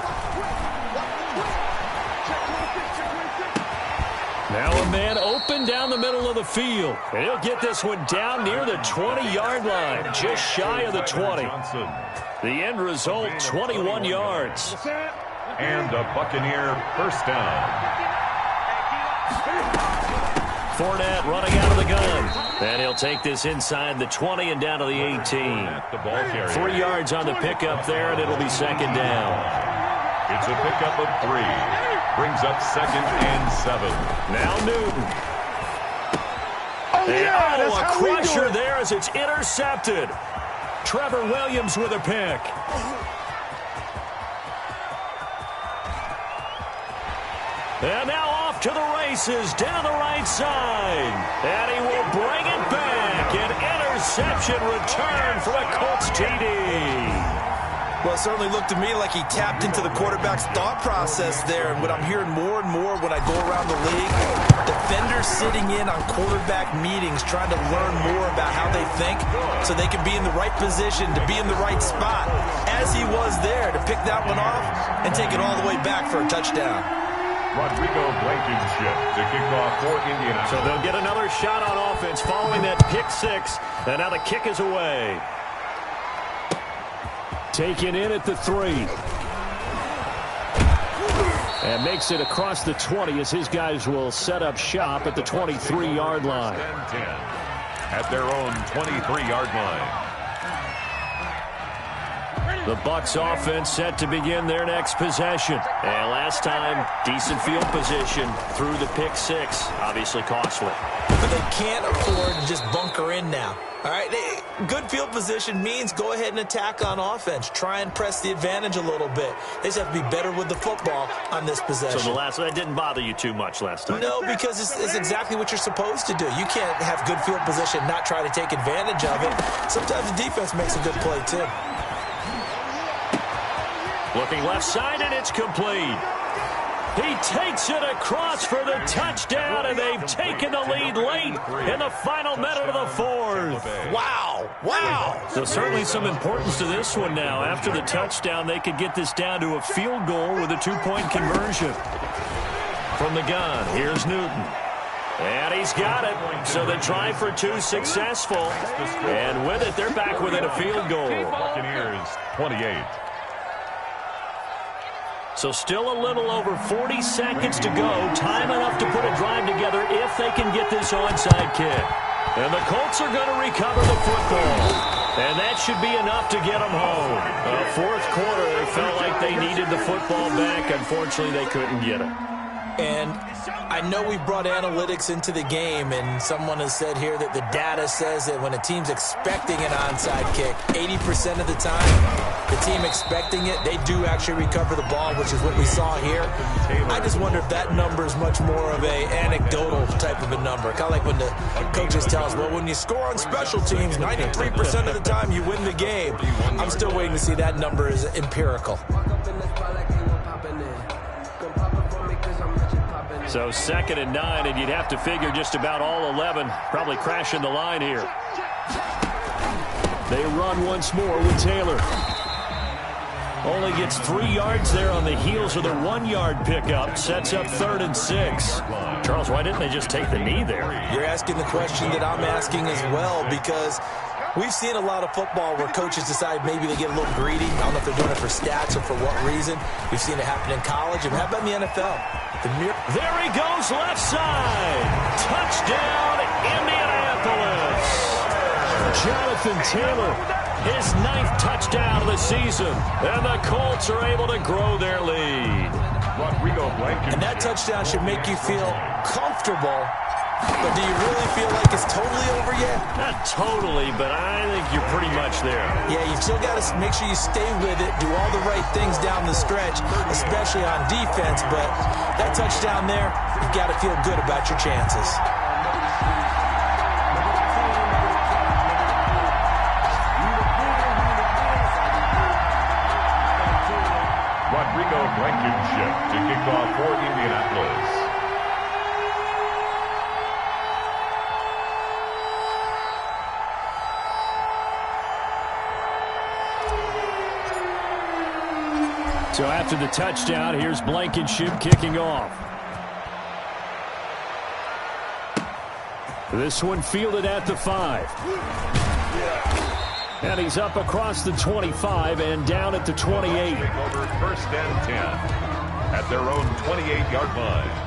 Now a man open down the middle of the field. And he'll get this one down near the 20-yard line, just shy of the 20. The end result, 21 yards. And a Buccaneer first down. Fournette running out of the gun. And he'll take this inside the 20 and down to the 18. 3 yards on the pickup there, and it'll be 2nd down. It's a pickup of 3. Brings up 2nd and 7. Now Newton. A crusher there as it's intercepted. Trevor Williams with a pick. And now off to the races, down the right side. And he will bring it back. An interception return for a Colts TD. Well, it certainly looked to me like he tapped into the quarterback's thought process there. And what I'm hearing more and more when I go around the league, defenders sitting in on quarterback meetings trying to learn more about how they think so they can be in the right position to be in the right spot, as he was there to pick that one off and take it all the way back for a touchdown. Rodrigo Blankenship to kick off for Indianapolis. So they'll get another shot on offense following that pick 6. And now the kick is away. Taken in at the 3. And makes it across the 20 as his guys will set up shop at the 23-yard line. 10 at their own 23-yard line. The Bucs offense set to begin their next possession. And last time, decent field position through the pick 6. Obviously costly. But they can't afford to just bunker in now. All right, good field position means go ahead and attack on offense. Try and press the advantage a little bit. They just have to be better with the football on this possession. So that didn't bother you too much last time? No, because it's exactly what you're supposed to do. You can't have good field position, not try to take advantage of it. Sometimes the defense makes a good play, too. Looking left side, and it's complete. He takes it across for the touchdown, and they've taken the lead late in the final minute of the 4th. Wow. So certainly some importance to this one now. After the touchdown, they could get this down to a field goal with a 2-point conversion. From the gun, here's Newton. And he's got it. So the try for 2 successful. And with it, they're back within a field goal. Buccaneers 28. So still a little over 40 seconds to go. Time enough to put a drive together if they can get this onside kick. And the Colts are going to recover the football. And that should be enough to get them home. Fourth quarter, they felt like they needed the football back. Unfortunately, they couldn't get it. And I know we brought analytics into the game, and someone has said here that the data says that when a team's expecting an onside kick, 80% of the time, the team expecting it, they do actually recover the ball, which is what we saw here. I just wonder if that number is much more of a anecdotal type of a number. Kind of like when the coaches tell us, well, when you score on special teams, 93% of the time you win the game. I'm still waiting to see that number is empirical. So 2nd and 9, and you'd have to figure just about all 11 probably crashing the line here. They run once more with Taylor. Only gets 3 yards there on the heels of the 1-yard pickup. Sets up 3rd and 6. Charles, why didn't they just take the knee there? You're asking the question that I'm asking as well, because we've seen a lot of football where coaches decide maybe they get a little greedy. I don't know if they're doing it for stats or for what reason. We've seen it happen in college, and how about in the NFL? There he goes, left side. Touchdown, Indianapolis. Jonathan Taylor, his 9th touchdown of the season. And the Colts are able to grow their lead. And that touchdown should make you feel comfortable. But do you really feel like it's totally over yet? Not totally, but I think you're pretty much there. Yeah, you've still got to make sure you stay with it, do all the right things down the stretch, especially on defense. But that touchdown there, you've got to feel good about your chances. Rodrigo Blankenship to kick off for Indianapolis. So after the touchdown, here's Blankenship kicking off. This one fielded at the 5. And he's up across the 25 and down at the 28. Over 1st and 10 at their own 28-yard line.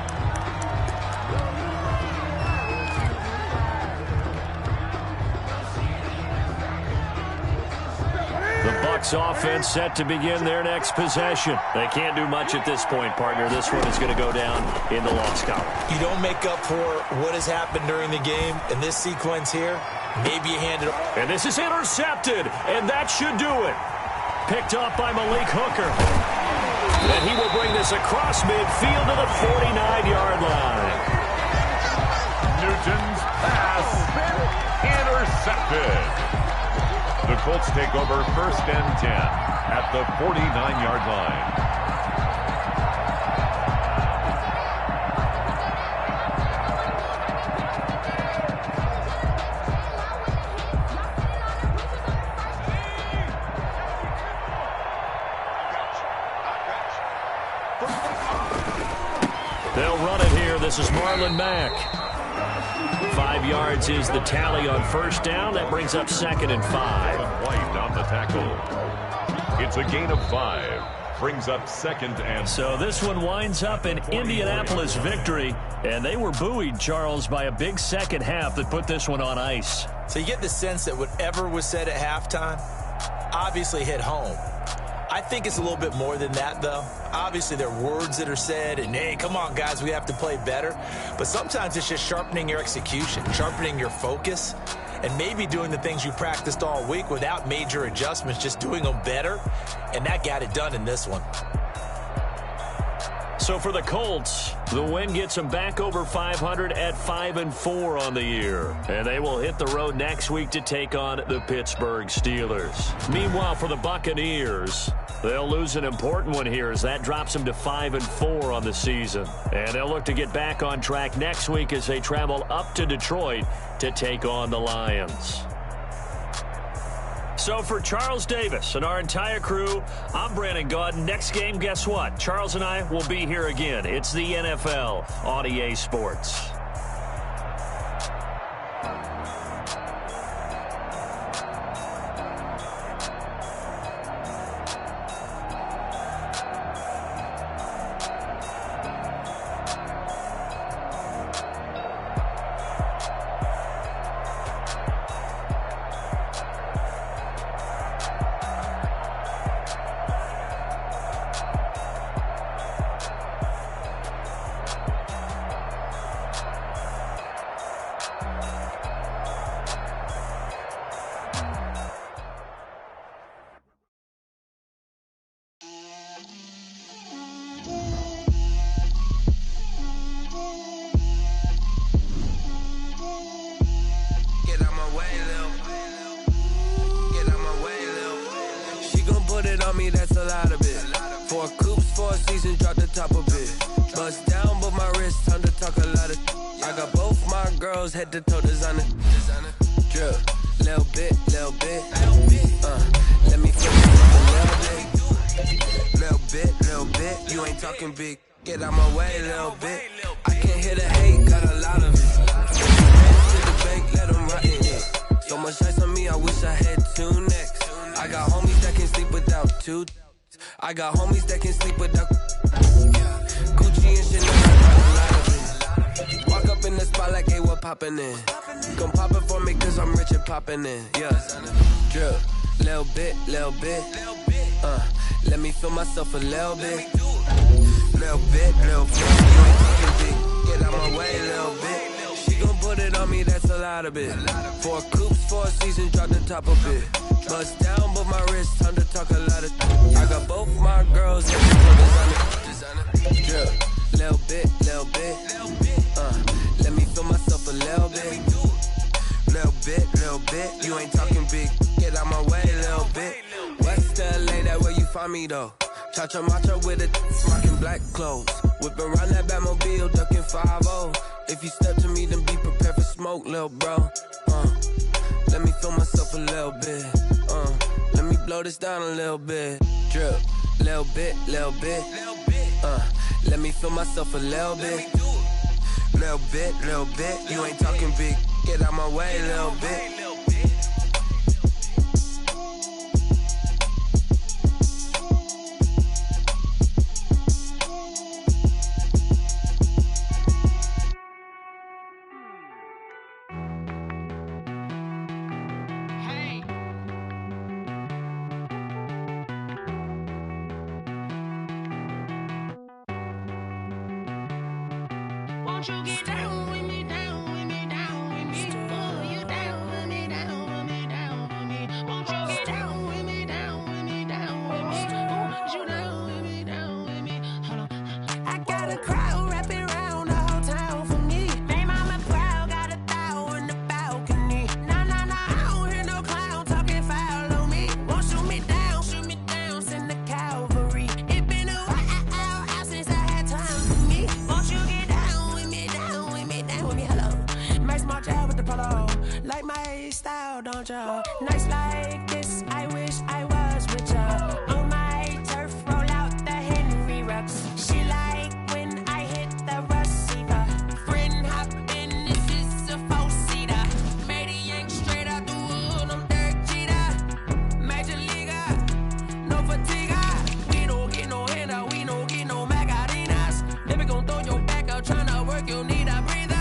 Offense set to begin their next possession. They can't do much at this point, partner. This one is going to go down in the loss column. You don't make up for what has happened during the game in this sequence here. Maybe you hand it up. And this is intercepted, and that should do it. Picked up by Malik Hooker. And he will bring this across midfield to the 49-yard line. Newton's pass intercepted. The Colts take over 1st and 10 at the 49-yard line. They'll run it here. This is Marlon Mack. 5 yards is the tally on 1st down. That brings up 2nd and 5. White on the tackle. It's a gain of 5. Brings up 2nd and... So this one winds up an Indianapolis victory. And they were buoyed, Charles, by a big second half that put this one on ice. So you get the sense that whatever was said at halftime obviously hit home. I think it's a little bit more than that, though. Obviously, there are words that are said, and, hey, come on, guys, we have to play better. But sometimes it's just sharpening your execution, sharpening your focus, and maybe doing the things you practiced all week without major adjustments, just doing them better. And that got it done in this one. So for the Colts, the win gets them back over 500 at 5-4 on the year. And they will hit the road next week to take on the Pittsburgh Steelers. Meanwhile, for the Buccaneers, they'll lose an important one here as that drops them to 5-4 on the season. And they'll look to get back on track next week as they travel up to Detroit to take on the Lions. So for Charles Davis and our entire crew, I'm Brandon Gaudin. Next game, guess what? Charles and I will be here again. It's the NFL on EA Sports. put it on me, that's a lot of it. 4 coops, 4 seasons, drop the top of it. Bust down, but my wrist, time to talk a lot of. I got both my girls head to toe designer. Drip, little bit, little bit. Let me feel it a little bit. You ain't talking big. Get out my way a little bit. I can't hear the hate, got a lot of it. Hands to the bank, let them rot in it. So much ice on me, I wish I had 2 necks. I got homies that can sleep without 2. I got homies that can sleep without Gucci and Chanel, I got a lot of it. Walk up in the spot like, hey, what poppin' in? Come pop it for me, cause I'm rich and poppin' in. Yeah, drip, little bit. Let me feel myself a little bit. Little bit. You ain't talking big. Get out my way a little bit. She gon' put it on me, that's a lot of it. 4 coops, 4 seasons, drop the top of it. Bust down, but my wrist, time to talk a lot of. I got both my girls in the designer. Drip, little bit. Let me feel myself a little bit. Little bit. You ain't talking big. Get out my way a little bit. West LA, that where you find me though. Cha-cha macha with a rockin' black clothes. Whippin' around that Batmobile, duckin' 5-0. If you step to me, then be prepared for smoke, lil' bro. Let me feel myself a little bit. Let me blow this down a little bit. Drip, little bit. Let me feel myself a little bit. Little bit. You ain't talking big. Get out my way a little bit. Won't you get down with me, down with me, down with me? Oh, you down with me, down with me, down with me. Won't you get down with me, down with me, down with me? Oh, you down with me, down with me? Hold on. I got a crowd wrapping around the whole town for me. They mama proud, got a thou in the balcony. Nah, I don't hear no clown talking foul on me. Won't shoot me down, send the cavalry. It been a while since I had time for me. Won't you get down with me, hello. Max March out with the polo. Like my style, don't y'all? Nights like this, I wish I was with y'all. On my turf, roll out the Henry Rux. She like when I hit the receiver. Friend hop in, this is a 4-seater. Made a yank straight out the wood, I'm Derek Jeter. Major leaguer, no fatigue. We don't get no handout, we don't get no Macarinas. Never gon' throw your back out, tryna work, you'll need a breather.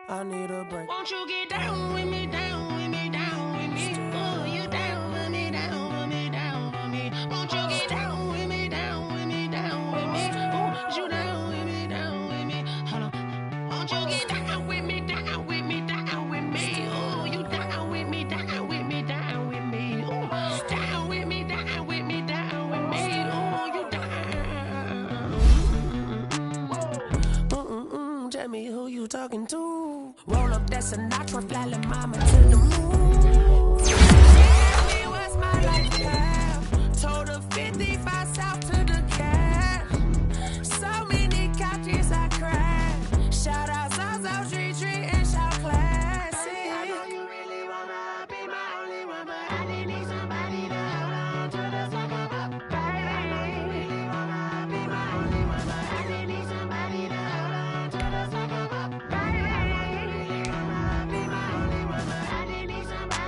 I need a break. Won't you get down with me, down with me, down with me? Oh, you down with me, down with me, down with me? Won't you get down with me, down with me, down with me? Oh, you down with me, down with me? Hold on. Won't you get down with me, down with me, down with me? Oh, you down with me, down with me, down with me? Oh, down with me, down with me, down with me? Oh, you down. Tell me who you talking to. Roll up that Sinatra, fly la mama to the moon. She asked me what's my life path. Told her 55 south to the cab. So many couches I cried. Shout out South Street and shout classy. I know you really wanna be my only one, but I didn't need somebody to hold on to the second up. Baby, I know you really wanna be my only one, but I didn't need somebody to hold on to the second up. Baby, I know you really wanna be my only one, but I didn't need somebody.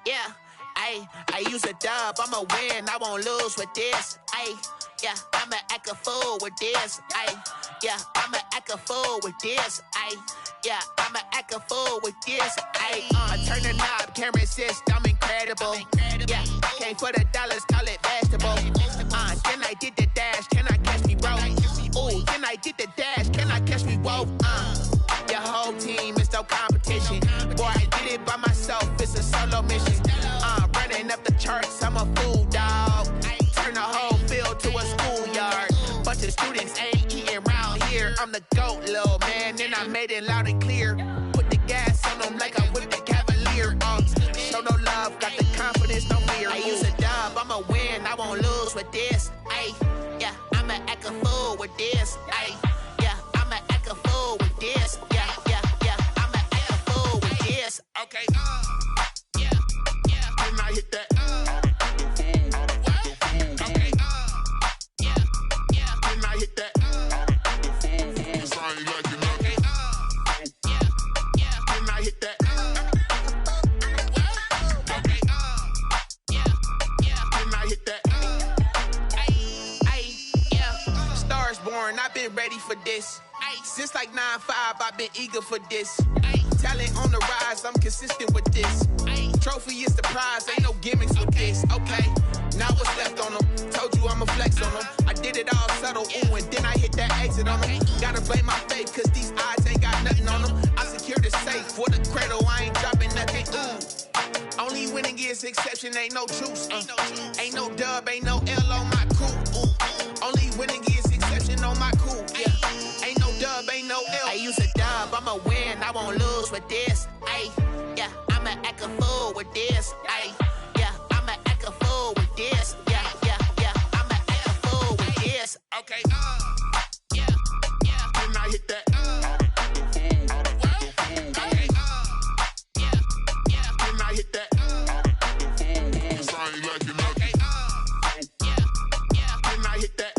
yeah. I use a dub, I'ma win, I won't lose with this. Yeah, I'ma act a fool with this. Yeah, I'ma act a fool with this. Yeah, I'ma act a fool with this. Turn the knob, camera assist, I'm incredible. Yeah, came for the dollars, call it vegetable. Then I did the dash, can I catch me, bro? Ooh, then I did the dash, can I catch me, whoa? Your whole team is no competition. Boy, I did it by myself, it's a solo mission. Running up the charts, I'm a fool, dog. Turn the whole field to a schoolyard. Bunch of students ain't eating round here. I'm the GOAT, little man, and I made it loud and clear. Put the gas on them like I'm with the Cavalier. Show no love, got the confidence, no fear. I use a dub, I'ma win, I won't lose with this. Yeah, I'ma act a fool with this. Yeah, I'ma act a fool with this. Yeah, I'ma act a fool with this. Okay, yeah, and I hit that. Okay, yeah, and I hit that. Cause I ain't like it. Okay, yeah, and I hit that. Okay, yeah, and I hit that. Yeah, Stars born, I've been ready for this. Since like 9-5, I've been eager for this. Talent on the rise, I'm consistent with this. Trophy is the prize, ain't no gimmicks with this. Okay, now what's left on them? Told you I'ma flex on them. I did it all subtle, ooh, and then I hit that exit on them. Gotta blame my faith, cause these odds ain't got nothing on them. I secure the safe for the cradle, I ain't dropping nothing, ooh. Only winning is exception, ain't no truce. Ain't no dub, ain't no L on my crew. Ooh. Only winning is exception on my crew, yeah. Ain't no dub, ain't no L. I use a dub, I'ma win, I won't lose with this. Yeah, I'ma act a fool with this. Yeah, I'ma act a fool with this. Yeah, I'ma act a fool with this. Okay, yeah, and I hit that. Okay, yeah, and I hit that. Cause I ain't like it. Okay, yeah, and I hit that.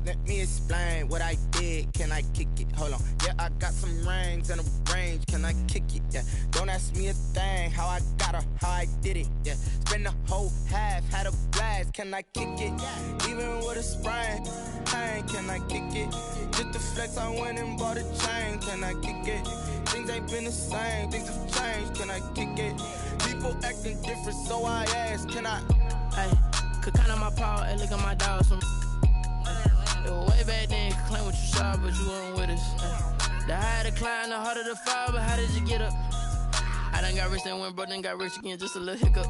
Let me explain what I did. Can I kick it? Hold on. Yeah, I got some rings and a range. Can I kick it? Yeah. Don't ask me a thing. How I got her, how I did it. Yeah. Spend the whole half, had a blast. Can I kick it? Even with a sprain. Hey, can I kick it? Just to flex, I went and bought a chain. Can I kick it? Things ain't been the same. Things have changed. Can I kick it? People acting different, so I ask. Can I? Hey, could count on my power and look at my dogs from. Way back then, could claim what you saw, but you weren't with us. The higher the climb, the harder the fall, but how did you get up? I done got rich, then went broke, then got rich again, just a little hiccup.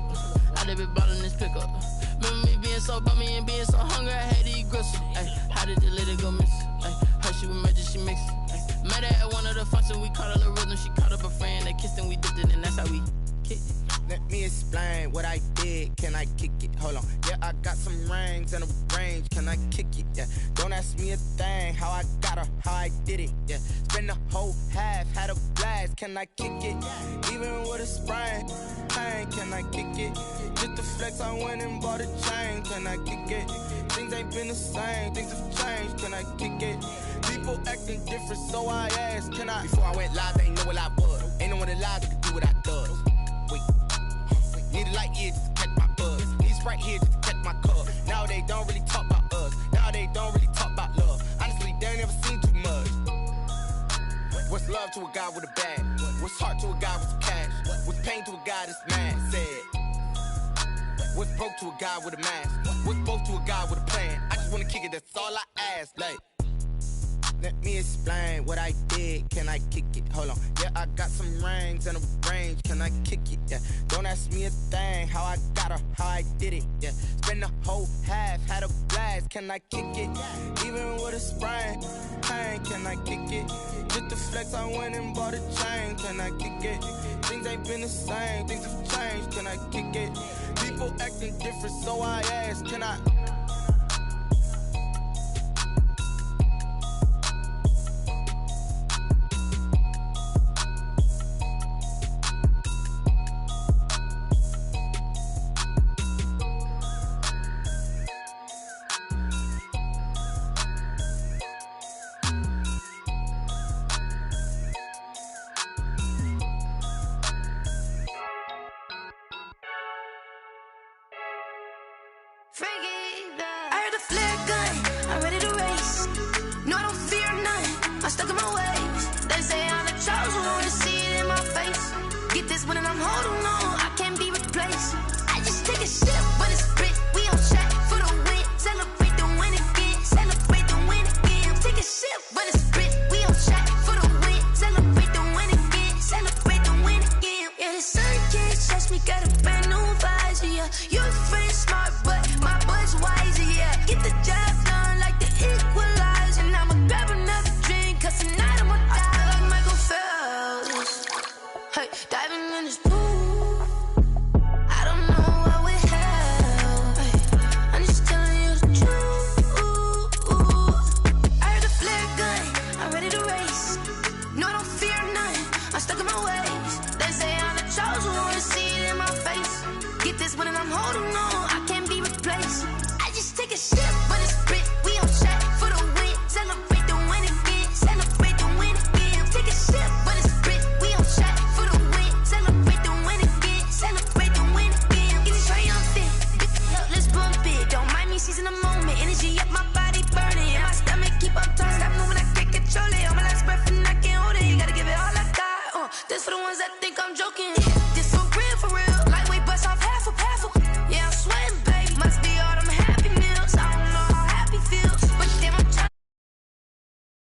I done been ballin' this pickup. Remember me being so bummy and being so hungry, I had to eat gristle. How did the lady go miss? Her she was magic, she mixed. Met her at one of the functions, we caught her the rhythm, she caught up a friend, they kissed and we dipped it, and that's how we kicked it. Let me explain what I did. Can I kick it? Hold on. Yeah, I got some rings and a range. Can I kick it? Yeah. Don't ask me a thing. How I got her, how I did it. Yeah. Spend the whole half, had a blast. Can I kick it? Even with a sprain. Hey, can I kick it? Just to flex, I went and bought a chain. Can I kick it? Things ain't been the same. Things have changed. Can I kick it? People acting different, so I asked. Can I? Before I went live, they ain't know what I was. Ain't no one alive that could do what I does. Wait. Need a light here just to catch my buzz. Need Sprite here just to catch my cup. Now they don't really talk about us. Now they don't really talk about love. Honestly, they ain't never seen too much. What's love to a guy with a bag? What's heart to a guy with some cash? What's pain to a guy that's mad? Said. What's broke to a guy with a mask? What's both to a guy with a plan? I just wanna kick it, that's all I ask. Like, let me explain what I did. Can I kick it? Hold on. Yeah, I got some rings and a range. Can I kick it? Yeah. Don't ask me a thing. How I got her, how I I did it, yeah. Spend the whole half, had a blast, can I kick it? Even with a sprain, pain, can I kick it? Just to flex, I went and bought a chain, can I kick it? Things ain't been the same, things have changed, can I kick it? People acting different, so I ask, can I? I heard a flare gun, I'm ready to race. No, I don't fear none, I'm stuck in my ways. They say I'm the chosen one, to see it in my face. Get this one and I'm holding on, I can't be replaced. I just take a sip when it's split, we on track for the win. Celebrate the win again, celebrate the win again. Take a sip when it's split, we on track for the win. Celebrate the win again, celebrate the win again. Yeah, the sun can't touch me, got a brand new visor, yeah. Your friend smart, but my boy's wiser, yeah. Get the job done like the equalizer. And I'ma grab another drink, cause tonight I'ma die like Michael Phelps. Hey, diving in this pool, I don't know what would help. Hey, I'm just telling you the truth. I heard a flare gun, I'm ready to race. No, I don't fear none, I'm stuck in my ways. They say I'm the chosen one, to see it in my face. Get this one and I'm holding on, I can't be replaced. I just take a sip when it's split, we on track for the win. Celebrate the win again, celebrate the win again. Take a sip when it's split, we on track for the win. Celebrate the win again, celebrate the win again. Get it triumphant, let's bump it. Don't mind me seizing the moment, energy up my body burning. And my stomach keep up turning, stop moving, I can't control it. On my last breath and I can't hold it, you gotta give it all I got. This for the ones that think I'm joking.